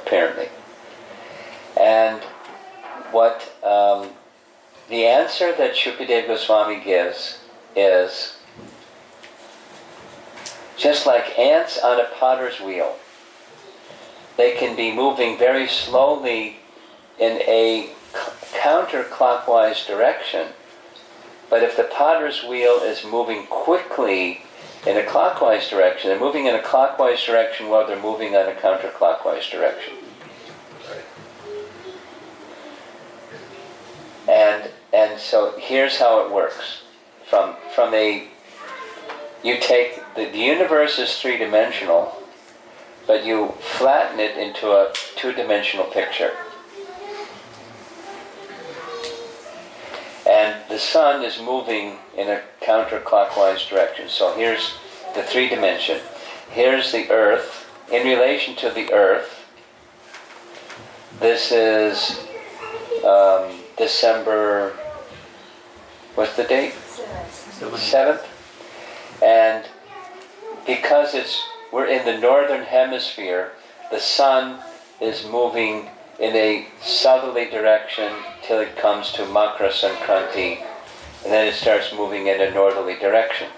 apparently. And what the answer that Shukadeva Goswami gives is, just like ants on a potter's wheel, they can be moving very slowly in a counterclockwise direction, but if the potter's wheel is moving quickly in a clockwise direction, they're moving in a clockwise direction while they're moving on a counterclockwise direction. And so here's how it works. From a, you take, the universe is three-dimensional, but you flatten it into a two-dimensional picture. And the sun is moving in a counterclockwise direction. So here's the three-dimension. Here's the earth. In relation to the earth, this is December, what's the date? 7th. And because we're in the northern hemisphere, the sun is moving in a southerly direction till it comes to Makra Sankranti, and then it starts moving in a northerly direction.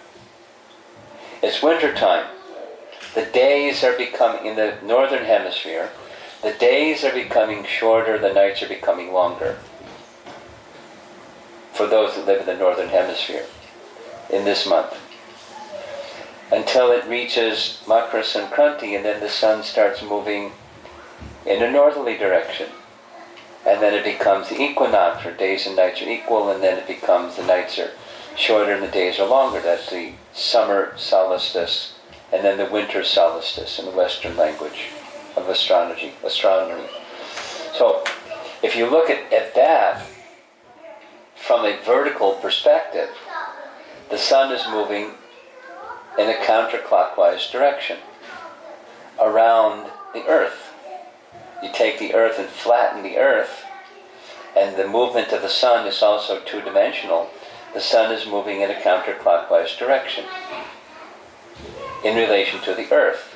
It's winter time. The days are becoming, in the northern hemisphere, the days are becoming shorter, the nights are becoming longer. For those that live in the northern hemisphere, in this month. Until it reaches Makra Sankranti, and then the sun starts moving in a northerly direction. And then it becomes the equinox, where days and nights are equal, and then it becomes the nights are shorter and the days are longer. That's the summer solstice, and then the winter solstice in the Western language of astronomy. So, if you look at that from a vertical perspective, the sun is moving in a counterclockwise direction around the earth. You take the earth and flatten the earth, and the movement of the sun is also two-dimensional. The sun is moving in a counterclockwise direction in relation to the earth.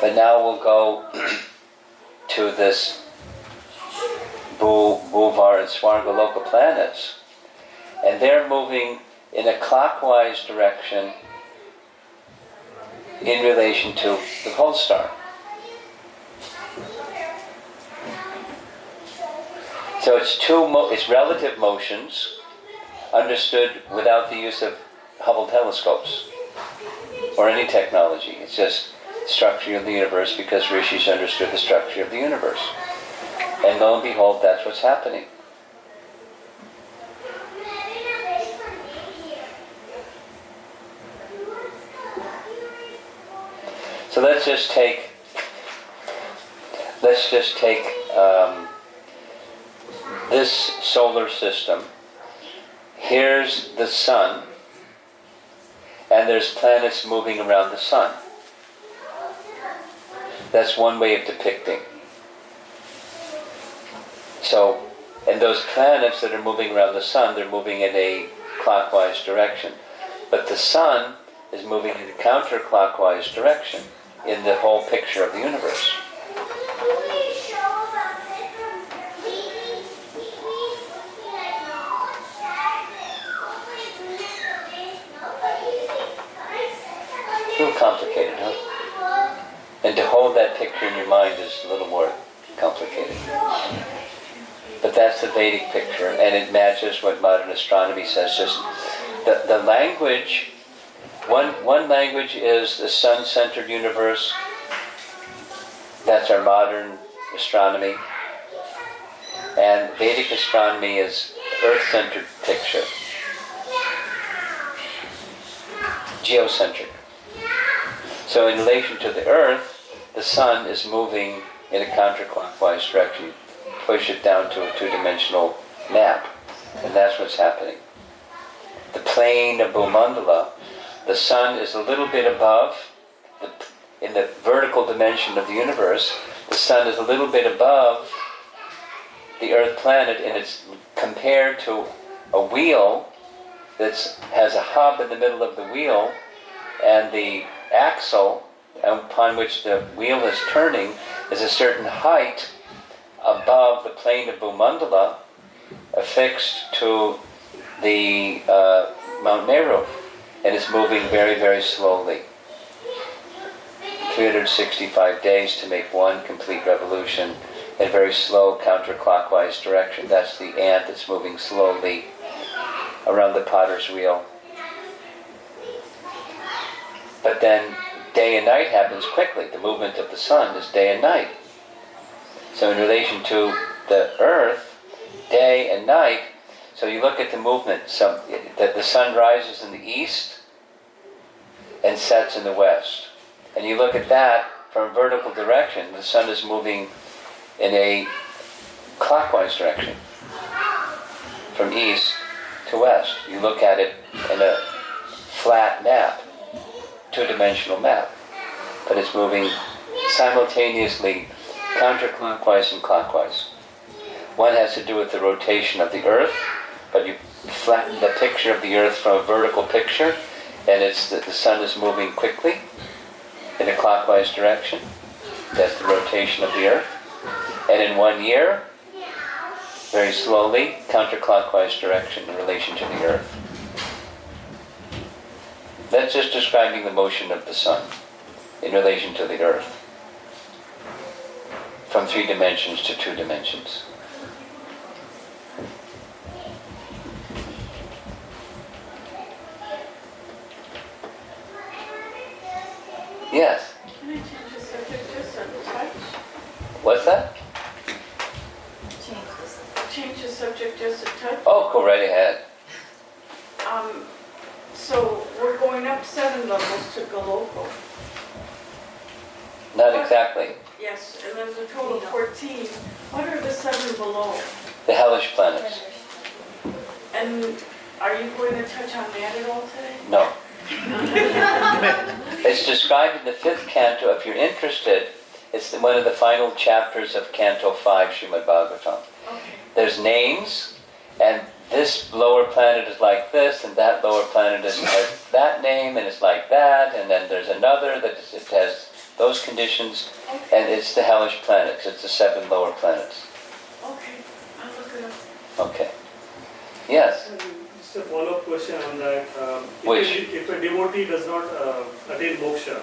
But now we'll go to this Bhuvar and Swargaloka planets, and they're moving in a clockwise direction in relation to the pole star. So it's relative motions understood without the use of Hubble telescopes or any technology. It's just structure of the universe, because rishis understood the structure of the universe. And lo and behold, that's what's happening. So let's just take this solar system. Here's the sun, and there's planets moving around the sun. That's one way of depicting. So, and those planets that are moving around the sun, they're moving in a clockwise direction. But the sun is moving in a counterclockwise direction in the whole picture of the universe. A little complicated, huh? And to hold that picture in your mind is a little more complicated. But that's the Vedic picture, and it matches what modern astronomy says. Just the language, one language is the sun-centered universe. That's our modern astronomy. And Vedic astronomy is Earth-centered picture. Geocentric. So in relation to the Earth, the sun is moving in a counterclockwise direction. You push it down to a two-dimensional map, and that's what's happening. The plane of Bhumandala, the sun is a little bit above, in the vertical dimension of the universe, the sun is a little bit above the Earth planet, and it's compared to a wheel that has a hub in the middle of the wheel, and the axle upon which the wheel is turning is a certain height above the plane of Bhumandala, affixed to the Mount Meru, and it's moving very, very slowly. 365 days to make one complete revolution in a very slow counterclockwise direction. That's the ant that's moving slowly around the potter's wheel. But then day and night happens quickly. The movement of the sun is day and night. So in relation to the earth, day and night, so you look at the movement, that the sun rises in the east and sets in the west. And you look at that from a vertical direction, the sun is moving in a clockwise direction, from east to west. You look at it in a flat map, two-dimensional map, but it's moving simultaneously counterclockwise and clockwise. One has to do with the rotation of the earth, but you flatten the picture of the earth from a vertical picture, and it's that the sun is moving quickly in a clockwise direction. That's the rotation of the earth. And in 1 year, very slowly, counterclockwise direction in relation to the earth. That's just describing the motion of the sun in relation to the earth, from 3 dimensions to 2 dimensions. Yes? Can I change the subject just a touch? What's that? Change the subject just a touch? Oh, go right ahead. So we're going up 7 levels to Goloka. Not exactly. Yes, and there's a total of 14. What are the 7 below? The hellish planets. And are you going to touch on that at all today? No. It's described in the 5th canto. If you're interested, it's one of the final chapters of Canto 5, Srimad Bhagavatam. Okay. There's names, and this lower planet is like this, and that lower planet has that name, and it's like that, and then there's another that it has those conditions, and it's the hellish planets. It's the 7 lower planets. Okay, I'll look it up. Okay. Yes? Just a follow-up question on that. Which? If a devotee does not attain moksha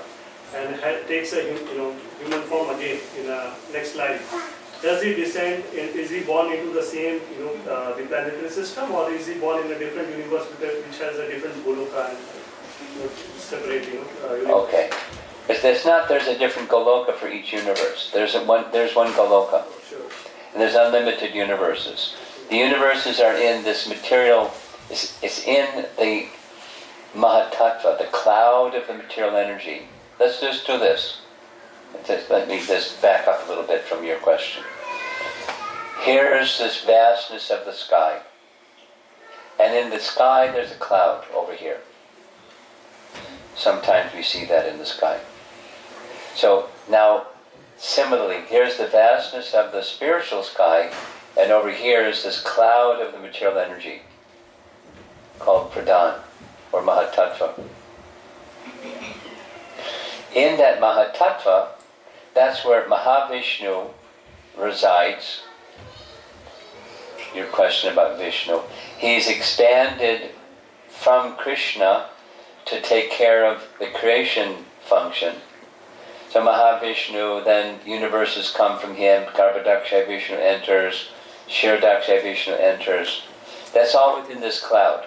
and takes a human form again in a next life, does he descend? Is he born into the same the planetary system, or is he born in a different universe which has a different Goloka and separate universe? Okay. There's a different Goloka for each universe. There's one Goloka. Sure. And there's unlimited universes. The universes are in this material, it's in the Mahatattva, the cloud of the material energy. Let's just do this. Let me just back up a little bit from your question. Here's this vastness of the sky. And in the sky there's a cloud over here. Sometimes we see that in the sky. So now, similarly, here's the vastness of the spiritual sky, and over here is this cloud of the material energy called Pradhan, or Mahatattva. In that Mahatattva, that's where Mahavishnu resides. Your question about Vishnu. He's expanded from Krishna to take care of the creation function. So Mahavishnu, then universes come from him, Garbhodakshay Vishnu enters, Kshirodakshay Vishnu enters. That's all within this cloud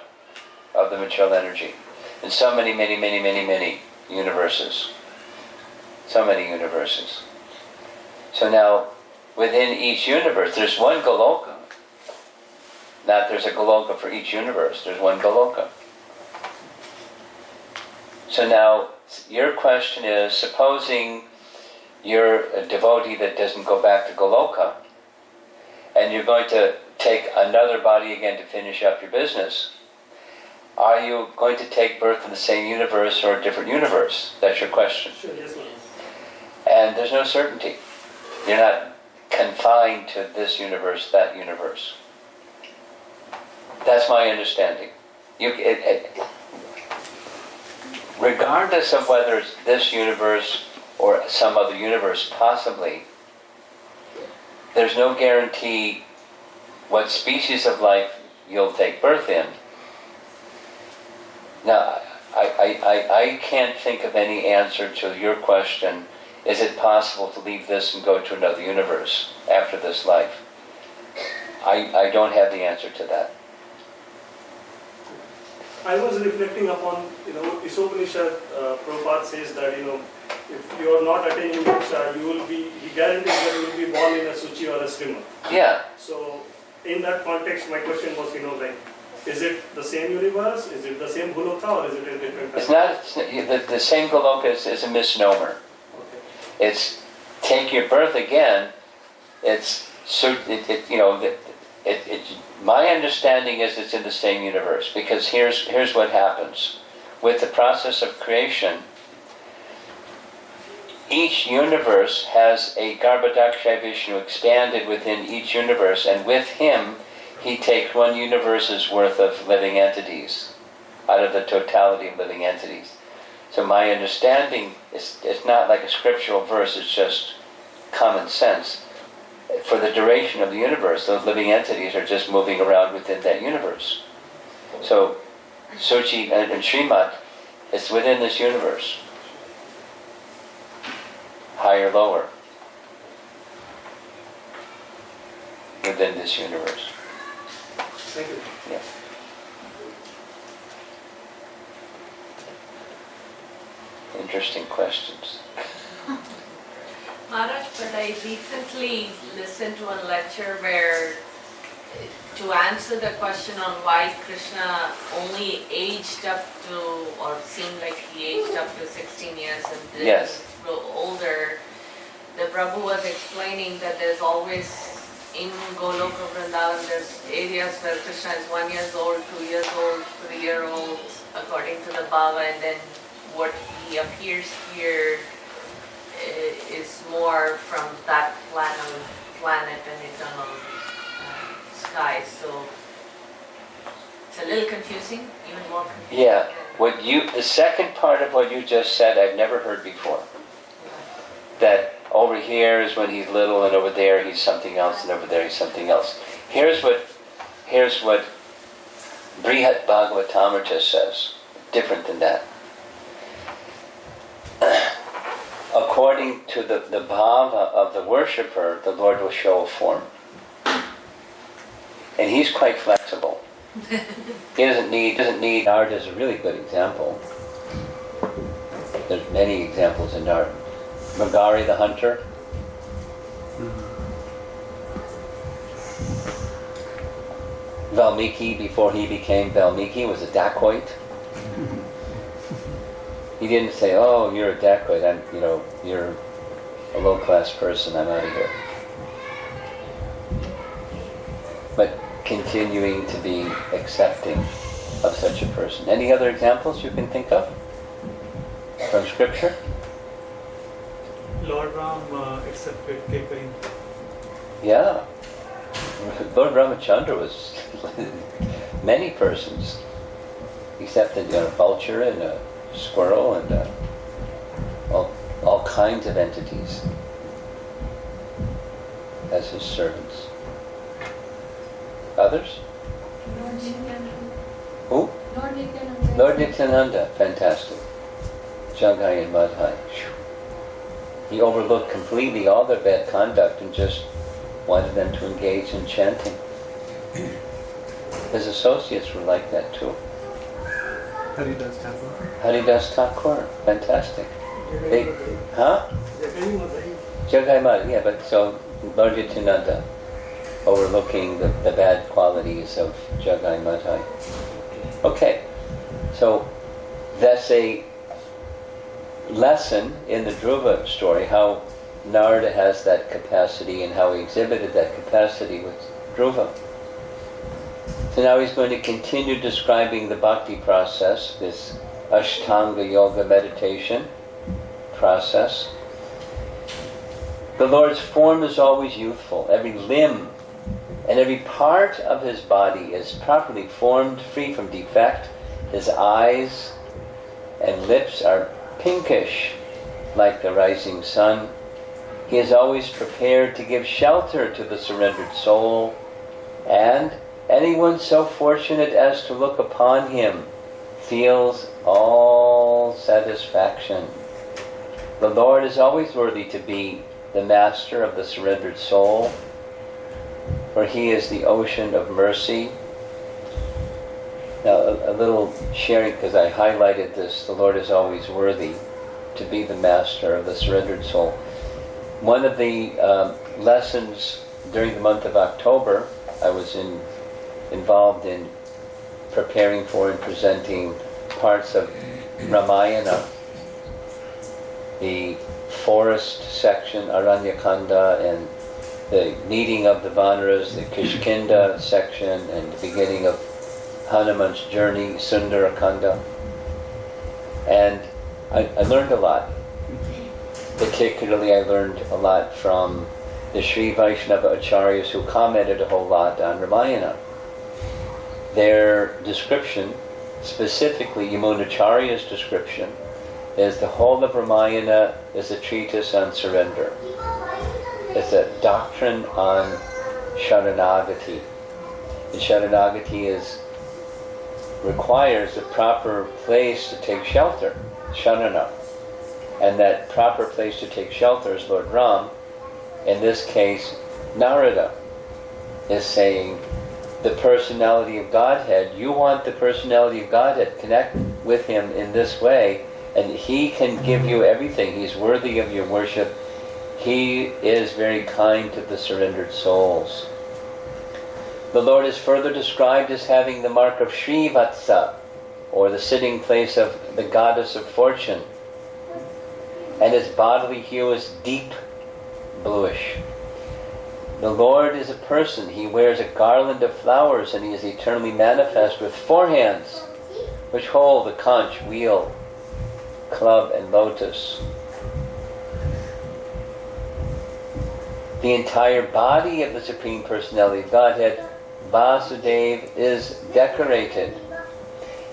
of the material energy. And so many universes. So many universes. So now, within each universe, there's one Goloka, Not there's a Goloka for each universe, there's one Goloka. So now, your question is, supposing you're a devotee that doesn't go back to Goloka, and you're going to take another body again to finish up your business, are you going to take birth in the same universe or a different universe? That's your question. Sure, yes, ma'am. And there's no certainty. You're not confined to this universe, that universe. That's my understanding. Regardless of whether it's this universe or some other universe, possibly, there's no guarantee what species of life you'll take birth in. Now, I can't think of any answer to your question, is it possible to leave this and go to another universe after this life? I don't have the answer to that. I was reflecting upon, Isopanishad, Prabhupada says that, if you are not attaining moksha, he guarantees that you will be born in a Suchi or a Srimad. Yeah. So, in that context, my question was, is it the same universe? Is it the same Goloka or is it a different type? It's not, the same Goloka is a misnomer. Okay. It's take your birth again. My understanding is it's in the same universe, because here's what happens. With the process of creation, each universe has a Garbhodakshay Vishnu expanded within each universe, and with him, he takes one universe's worth of living entities out of the totality of living entities. So my understanding is it's not like a scriptural verse, it's just common sense. For the duration of the universe, those living entities are just moving around within that universe. So Suchi and Srimad is within this universe. Higher, lower. Within this universe. Thank you. Yeah. Interesting questions. Maharaj, but I recently listened to a lecture where, to answer the question on why Krishna only aged up to, or seemed like he aged up to 16 years and then Yes. grew older, the Prabhu was explaining that there's always, in Goloka Vrindavan, there's areas where Krishna is 1 year old, 2 years old, 3 year old, according to the Bhava, and then what he appears here is more from that planet and eternal sky. So it's a little confusing, even more confusing. Yeah. The second part of what you just said, I've never heard before. That over here is when he's little, and over there he's something else, and over there he's something else. Here's what Brihat Bhagavatamrita says, different than that. According to the bhava of the worshipper, the Lord will show a form. And he's quite flexible. He doesn't need art as a really good example. There's many examples in art. Magari the hunter. Valmiki, before he became Valmiki, was a dacoit. He didn't say, "Oh, you're a dacoit. You're a low-class person. I'm out of here." But continuing to be accepting of such a person. Any other examples you can think of from Scripture? Lord Ram accepted Kekari. Yeah. Lord Ramachandra was many persons. He accepted a vulture and a squirrel and all kinds of entities as his servants. Others? Who? Lord Nityananda. Fantastic. Jagai and Madhai. He overlooked completely all their bad conduct and just wanted them to engage in chanting. His associates were like that too. Haridas Thakur. Haridas Thakur, fantastic. Huh? Jagai Madhai, yeah, but so Lord Nityananda. overlooking the bad qualities of Jagai Madhai. Okay, so that's a lesson in the Dhruva story, how Narada has that capacity and how he exhibited that capacity with Dhruva. So now he's going to continue describing the bhakti process, this Ashtanga Yoga meditation process. The Lord's form is always youthful. Every limb and every part of his body is properly formed, free from defect. His eyes and lips are pinkish, like the rising sun. He is always prepared to give shelter to the surrendered soul, and anyone so fortunate as to look upon him feels all satisfaction. The Lord is always worthy to be the master of the surrendered soul, for he is the ocean of mercy. Now, a little sharing, because I highlighted this, the Lord is always worthy to be the master of the surrendered soul. One of the lessons during the month of October, I was involved in preparing for and presenting parts of Ramayana, the forest section, Aranyakanda, and the meeting of the Vanaras, the Kishkinda section, and the beginning of Hanuman's journey, Sundarakanda. And I learned a lot. Particularly, I learned a lot from the Sri Vaishnava Acharyas who commented a whole lot on Ramayana. Their description, specifically Yamunacharya's description, is the whole of Ramayana is a treatise on surrender. It's a doctrine on Sharanagati. And Sharanagati requires a proper place to take shelter, Sharana. And that proper place to take shelter is Lord Ram. In this case, Narada is saying, the personality of Godhead, you want the personality of Godhead, connect with him in this way, and he can give you everything. He's worthy of your worship. He is very kind to the surrendered souls. The Lord is further described as having the mark of Srivatsa, or the sitting place of the goddess of fortune. And his bodily hue is deep bluish. The Lord is a person. He wears a garland of flowers, and he is eternally manifest with 4 hands, which hold the conch, wheel, club, and lotus. The entire body of the Supreme Personality of Godhead, Vasudeva, is decorated.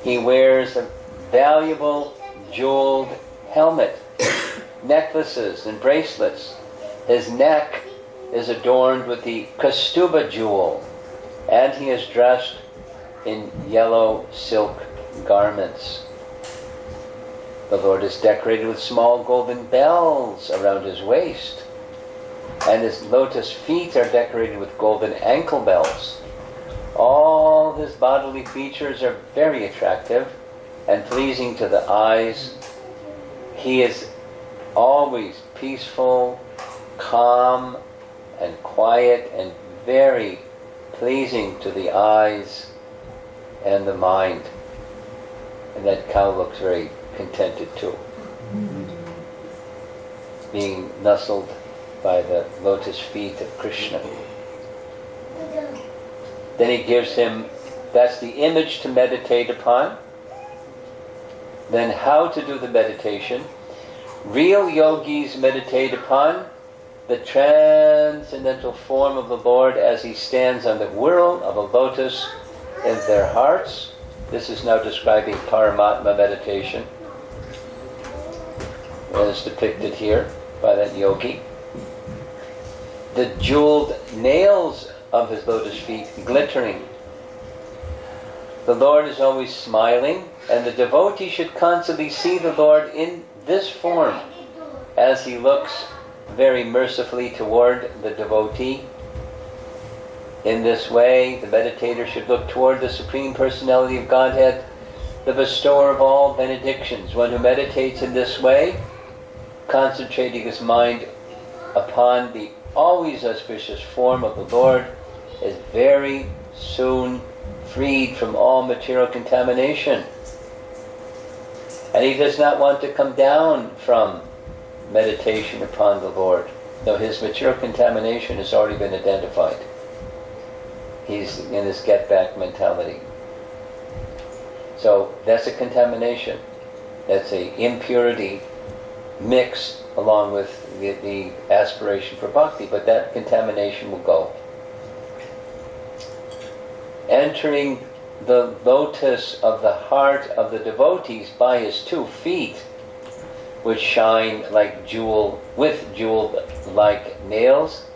He wears a valuable jeweled helmet, necklaces and bracelets. His neck is adorned with the Kaustubha jewel, and he is dressed in yellow silk garments. The Lord is decorated with small golden bells around his waist, and his lotus feet are decorated with golden ankle bells. All his bodily features are very attractive and pleasing to the eyes. He is always peaceful, calm, and quiet, and very pleasing to the eyes and the mind. And that cow looks very contented too, being nestled by the lotus feet of Krishna. Then he gives him, that's the image to meditate upon. Then how to do the meditation. Real yogis meditate upon the transcendental form of the Lord as he stands on the whirl of a lotus in their hearts. This is now describing Paramatma meditation, as depicted here by that yogi. The jeweled nails of his lotus feet glittering. The Lord is always smiling, and the devotee should constantly see the Lord in this form as he looks very mercifully toward the devotee. In this way, the meditator should look toward the Supreme Personality of Godhead, the bestower of all benedictions. One who meditates in this way, concentrating his mind upon the always auspicious form of the Lord, is very soon freed from all material contamination. And he does not want to come down from meditation upon the Lord. No, his material contamination has already been identified. He's in this get-back mentality. So that's a contamination. That's a impurity mixed along with the aspiration for bhakti, but that contamination will go. Entering the lotus of the heart of the devotees by his 2 feet, which shine like jewel-like nails,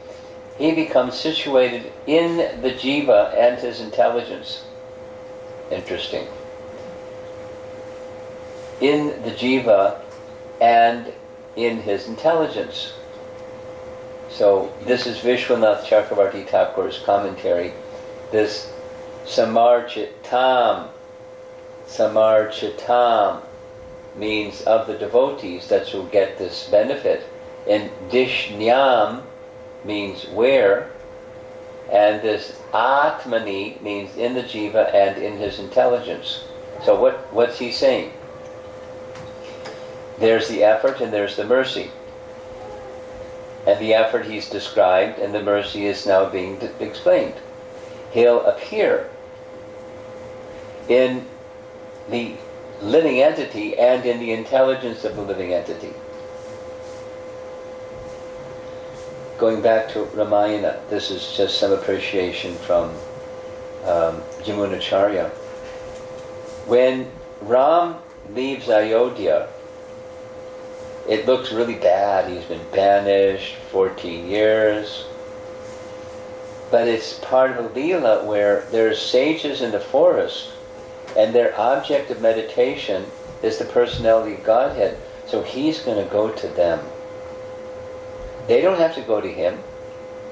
he becomes situated in the jiva and his intelligence. Interesting. In the jiva and in his intelligence. So this is Vishwanath Chakravarti Thakur's commentary. This samarchitam means of the devotees, that's who get this benefit. And dishnyam means where, and this atmani means in the jiva and in his intelligence. So what's he saying? There's the effort and there's the mercy. And the effort he's described and the mercy is now being explained. He'll appear in the living entity and in the intelligence of the living entity. Going back to Ramayana, this is just some appreciation from Jamunacharya. When Ram leaves Ayodhya, it looks really bad. He's been banished 14 years. But it's part of a Leela where there's sages in the forest and their object of meditation is the personality of Godhead. So he's going to go to them. They don't have to go to him.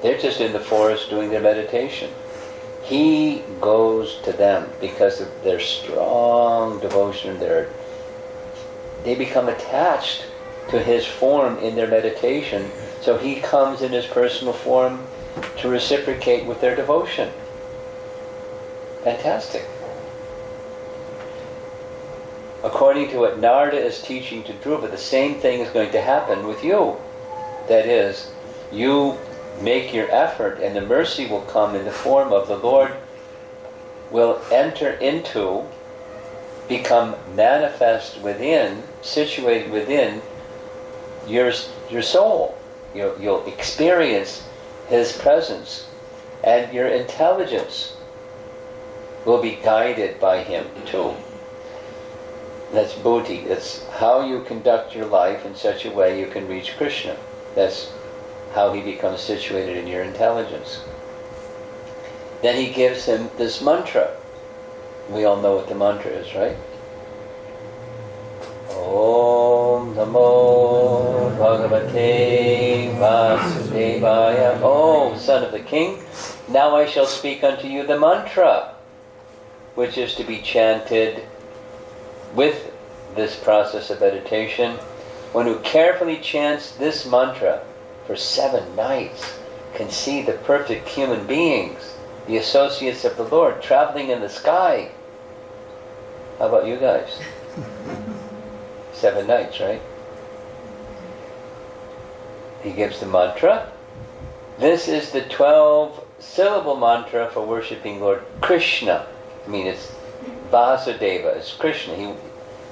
They're just in the forest doing their meditation. He goes to them because of their strong devotion. They become attached to his form in their meditation. So he comes in his personal form to reciprocate with their devotion. Fantastic. According to what Narada is teaching to Dhruva, the same thing is going to happen with you. That is, you make your effort and the mercy will come in the form of the Lord will enter into, become manifest within, situated within your soul. You'll experience his presence and your intelligence will be guided by him too. That's buddhi. That's how you conduct your life in such a way you can reach Krishna. That's how he becomes situated in your intelligence. Then he gives him this mantra. We all know what the mantra is, right? Om Namo Bhagavate Vasudevaya. O Son of the King, now I shall speak unto you the mantra, which is to be chanted with this process of meditation. One who carefully chants this mantra for 7 nights can see the perfect human beings, the associates of the Lord, traveling in the sky. How about you guys? 7 nights, right? He gives the mantra. This is the 12-syllable mantra for worshipping Lord Krishna. I mean, it's Vasudeva, it's Krishna. He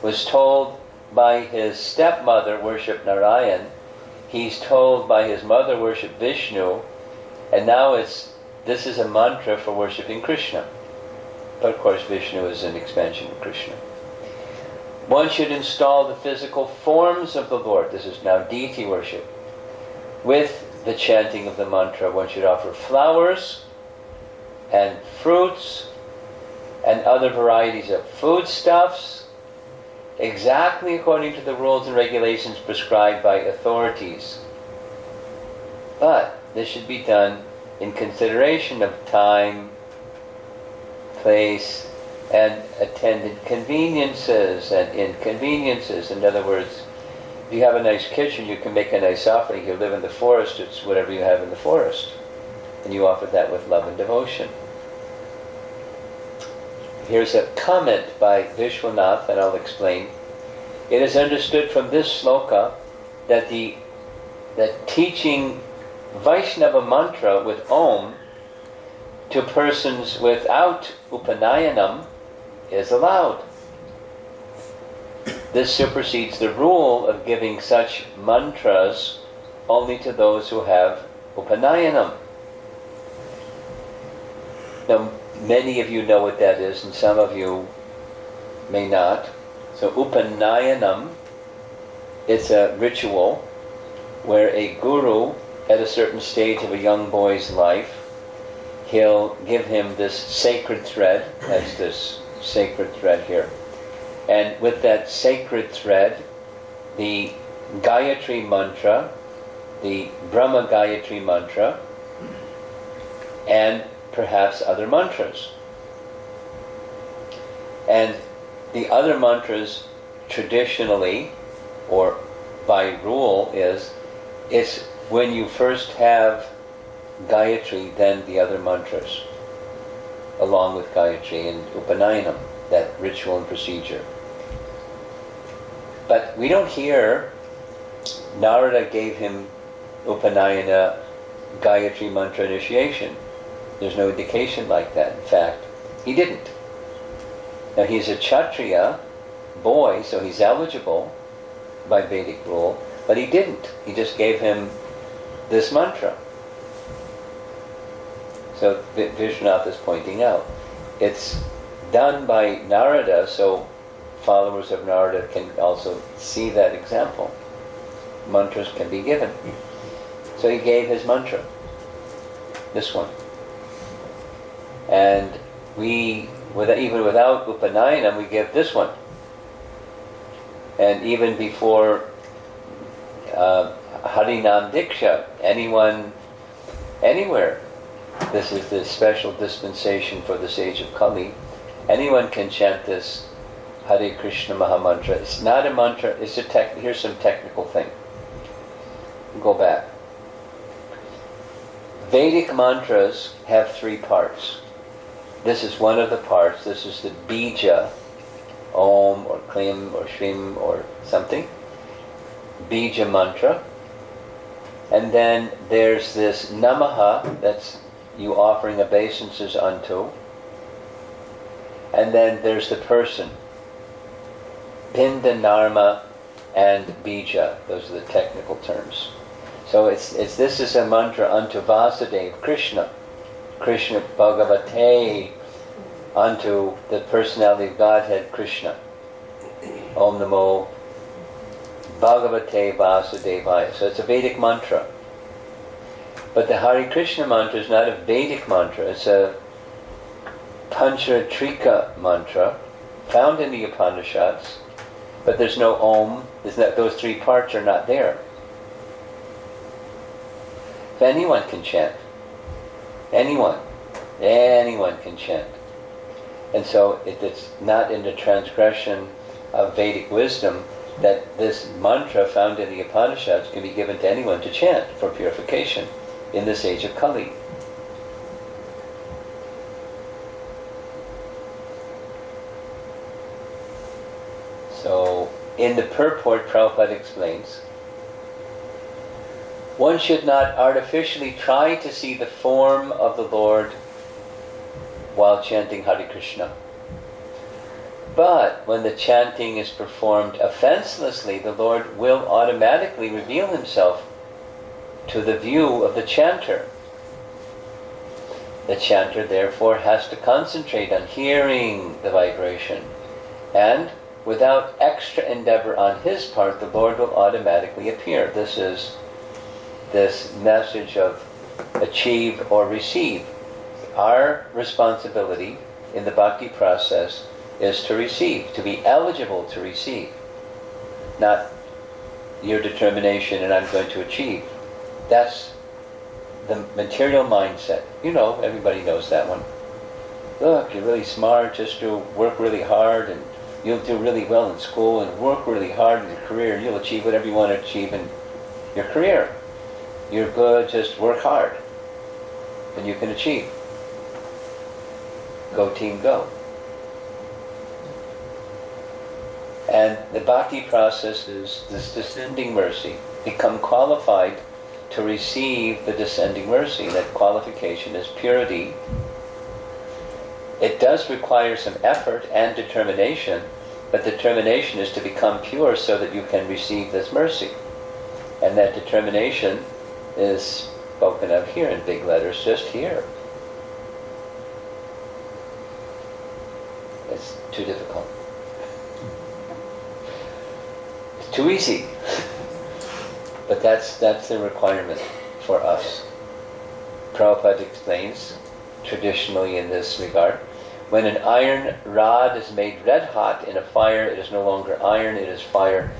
was told by his stepmother, worship Narayan. He's told by his mother, worship Vishnu. And now this is a mantra for worshipping Krishna. But of course, Vishnu is an expansion of Krishna. One should install the physical forms of the Lord. This is now deity worship. With the chanting of the mantra, one should offer flowers and fruits and other varieties of foodstuffs, exactly according to the rules and regulations prescribed by authorities. But this should be done in consideration of time, place, and attendant conveniences and inconveniences. In other words, if you have a nice kitchen, you can make a nice offering. You live in the forest, it's whatever you have in the forest. and you offer that with love and devotion. Here's a comment by Vishwanath, and I'll explain. It is understood from this sloka that teaching Vaishnava mantra with Om to persons without Upanayanam is allowed. This supersedes the rule of giving such mantras only to those who have Upanayanam. Now, many of you know what that is, and some of you may not. So Upanayanam, it's a ritual where a guru, at a certain stage of a young boy's life, he'll give him this sacred thread. That's this sacred thread here. And with that sacred thread, the Gayatri mantra, the Brahma Gayatri mantra, and perhaps other mantras. And the other mantras traditionally, or by rule, it's when you first have Gayatri, then the other mantras, along with Gayatri and Upanayanam, that ritual and procedure. But we don't hear Narada gave him Upanayana Gayatri mantra initiation. There's no indication like that. In fact, he didn't. Now he's a Kshatriya boy, so he's eligible by Vedic rule, but he didn't. He just gave him this mantra. So Vishwanath is pointing out, it's done by Narada, so followers of Narada can also see that example. Mantras can be given. So he gave his mantra, this one. And we, even without Upanayanam, we give this one. And even before Harinam Diksha, anyone, anywhere, this is the special dispensation for this age of Kali, anyone can chant this Hare Krishna Mahamantra. It's not a mantra, it's here's some technical thing. Go back. Vedic mantras have 3 parts. This is one of the parts. This is the bija, Om or Klim or Shrim or something. Bija mantra. And then there's this Namaha, that's you offering obeisances unto. And then there's the person. Pinda, Narma, and Bija. Those are the technical terms. So this is a mantra unto Vasudeva, Krishna. Krishna Bhagavate, unto the personality of Godhead, Krishna. Om Namo Bhagavate Vasudevaya. So it's a Vedic mantra. But the Hare Krishna mantra is not a Vedic mantra. It's a Panchatrika mantra found in the Upanishads. But there's no Om. Those 3 parts are not there. If anyone can chant. Anyone can chant. And so it's not in the transgression of Vedic wisdom that this mantra found in the Upanishads can be given to anyone to chant for purification in this age of Kali. So in the purport, Prabhupada explains, one should not artificially try to see the form of the Lord while chanting Hare Krishna. But when the chanting is performed offenselessly, the Lord will automatically reveal himself to the view of the chanter. The chanter therefore has to concentrate on hearing the vibration. And without extra endeavor on his part, the Lord will automatically appear. This is this message of achieve or receive. Our responsibility in the bhakti process is to receive, to be eligible to receive. Not your determination and I'm going to achieve. That's the material mindset. You know, everybody knows that one. Look, you're really smart, just to work really hard and you'll do really well in school and work really hard in your career and you'll achieve whatever you want to achieve in your career. You're good, just work hard. and you can achieve. Go team, go. And the bhakti process is this descending mercy. Become qualified to receive the descending mercy. That qualification is purity. It does require some effort and determination, but determination is to become pure so that you can receive this mercy. And that determination is spoken of here in big letters, just here. It's too difficult. It's too easy. But that's the requirement for us. Prabhupada explains traditionally in this regard, when an iron rod is made red hot in a fire, it is no longer iron, it is fire.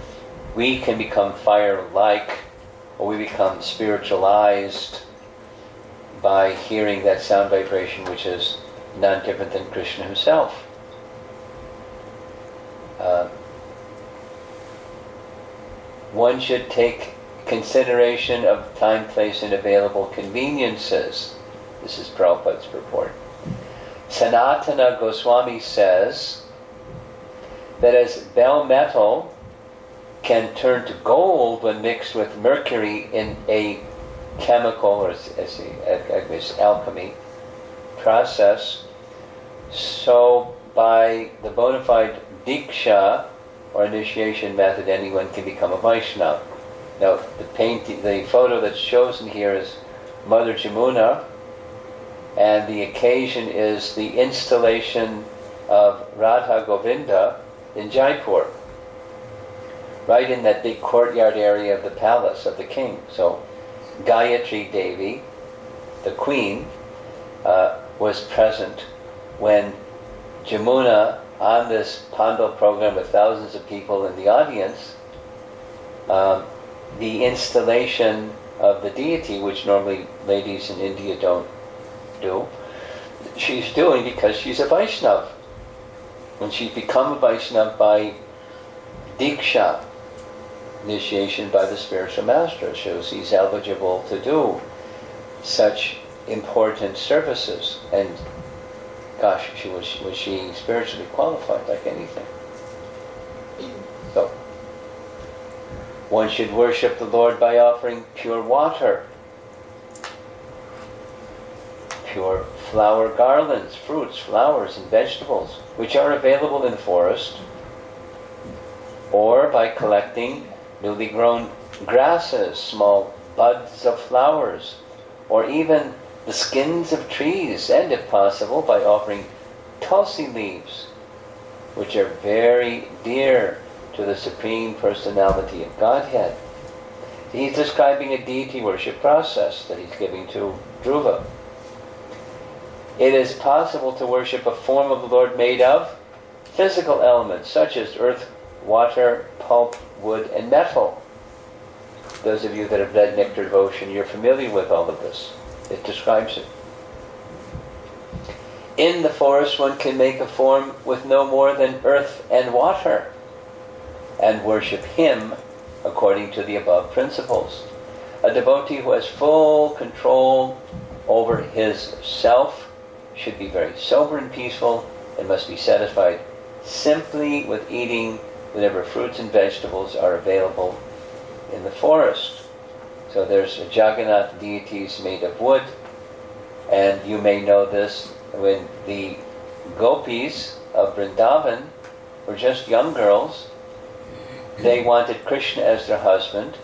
We can become fire-like, or we become spiritualized by hearing that sound vibration, which is none different than Krishna himself. One should take consideration of time, place, and available conveniences. This is Prabhupada's purport. Sanatana Goswami says that as bell metal can turn to gold when mixed with mercury in a chemical or as alchemy process, so by the bona fide diksha or initiation method, anyone can become a Vaishnava. Now, the photo that's chosen here is Mother Jamuna, and the occasion is the installation of Radha Govinda in Jaipur, right in that big courtyard area of the palace of the king. So, Gayatri Devi, the queen, was present when Jamuna, on this Pandal program with thousands of people in the audience, the installation of the deity, which normally ladies in India don't do, she's doing because she's a Vaishnava. And she's become a Vaishnava by Diksha, initiation by the spiritual master, so she's eligible to do such important services. And gosh, was she spiritually qualified like anything. So, one should worship the Lord by offering pure water, pure flower garlands, fruits, flowers, and vegetables, which are available in the forest, or by collecting newly grown grasses, small buds of flowers, or even the skins of trees, and if possible, by offering tulsi leaves, which are very dear to the Supreme Personality of Godhead. He's describing a deity worship process that he's giving to Dhruva. It is possible to worship a form of the Lord made of physical elements such as earth, water, pulp, wood, and metal. Those of you that have read Nectar Devotion, you're familiar with all of this. It describes it. In the forest, one can make a form with no more than earth and water and worship him according to the above principles. A devotee who has full control over his self should be very sober and peaceful and must be satisfied simply with eating whatever fruits and vegetables are available in the forest. So there's Jagannath deities made of wood, and you may know this when the gopis of Vrindavan were just young girls. They wanted Krishna as their husband.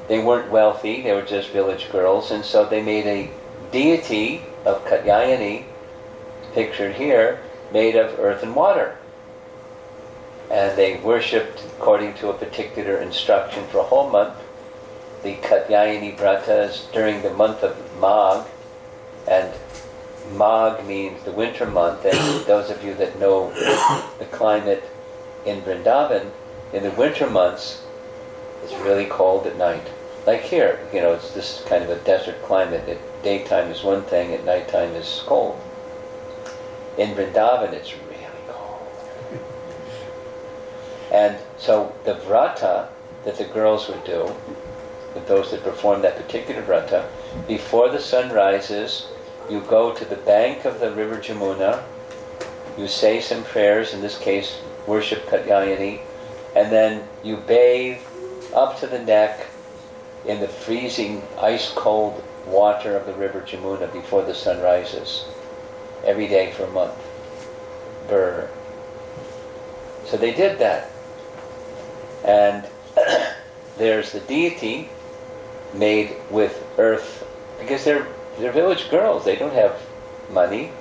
They weren't wealthy, they were just village girls, and so they made a deity of Katyayani, pictured here, made of earth and water. And they worshipped according to a particular instruction for a whole month. The Katyayani Vratas during the month of Magh, and Magh means the winter month, and those of you that know the climate in Vrindavan, in the winter months, it's really cold at night. Like here, it's this kind of a desert climate. At daytime is one thing, at nighttime is cold. In Vrindavan, it's really cold. And so the vrata that the girls would do with those that perform that particular vrata, before the sun rises, you go to the bank of the river Jamuna, you say some prayers, in this case, worship Katyayani, and then you bathe up to the neck in the freezing, ice-cold water of the river Jamuna before the sun rises, every day for a month. Brr. So they did that. And there's the deity made with earth, because they're village girls, they don't have money,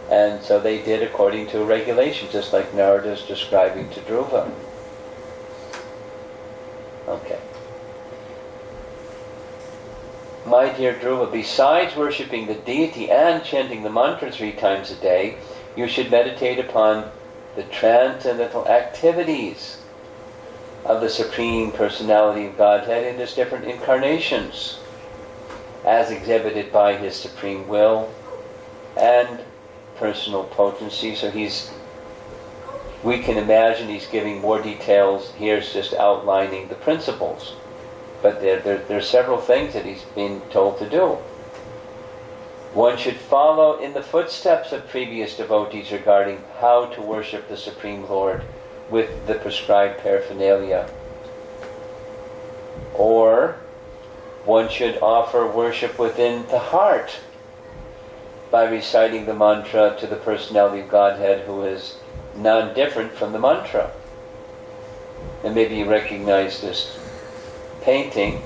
and so they did according to a regulation, just like Narada is describing to Dhruva. Okay. My dear Dhruva, besides worshipping the deity and chanting the mantra 3 times a day, you should meditate upon the transcendental activities of the Supreme Personality of Godhead in His different incarnations, as exhibited by His supreme will and personal potency. So we can imagine He's giving more details. Here's just outlining the principles. But there are several things that He's been told to do. One should follow in the footsteps of previous devotees regarding how to worship the Supreme Lord with the prescribed paraphernalia. Or one should offer worship within the heart by reciting the mantra to the Personality of Godhead, who is non-different from the mantra. And maybe you recognize this painting.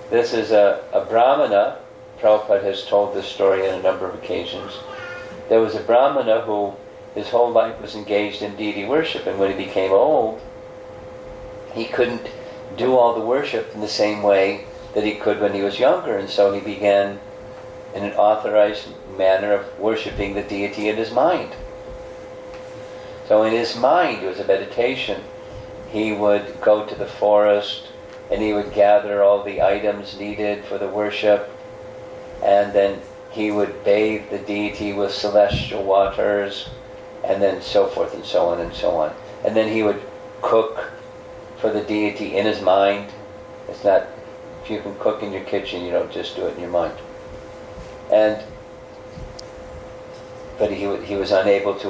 This is a Brahmana. Prabhupada has told this story on a number of occasions. There was a Brahmana who his whole life was engaged in deity worship, and when he became old, he couldn't do all the worship in the same way that he could when he was younger, and so he began in an authorized manner of worshipping the deity in his mind. So in his mind, it was a meditation. He would go to the forest and he would gather all the items needed for the worship, and then he would bathe the deity with celestial waters, and then so forth and so on and so on. And then he would cook for the deity in his mind. It's not, if you can cook in your kitchen, you don't just do it in your mind. But he was unable to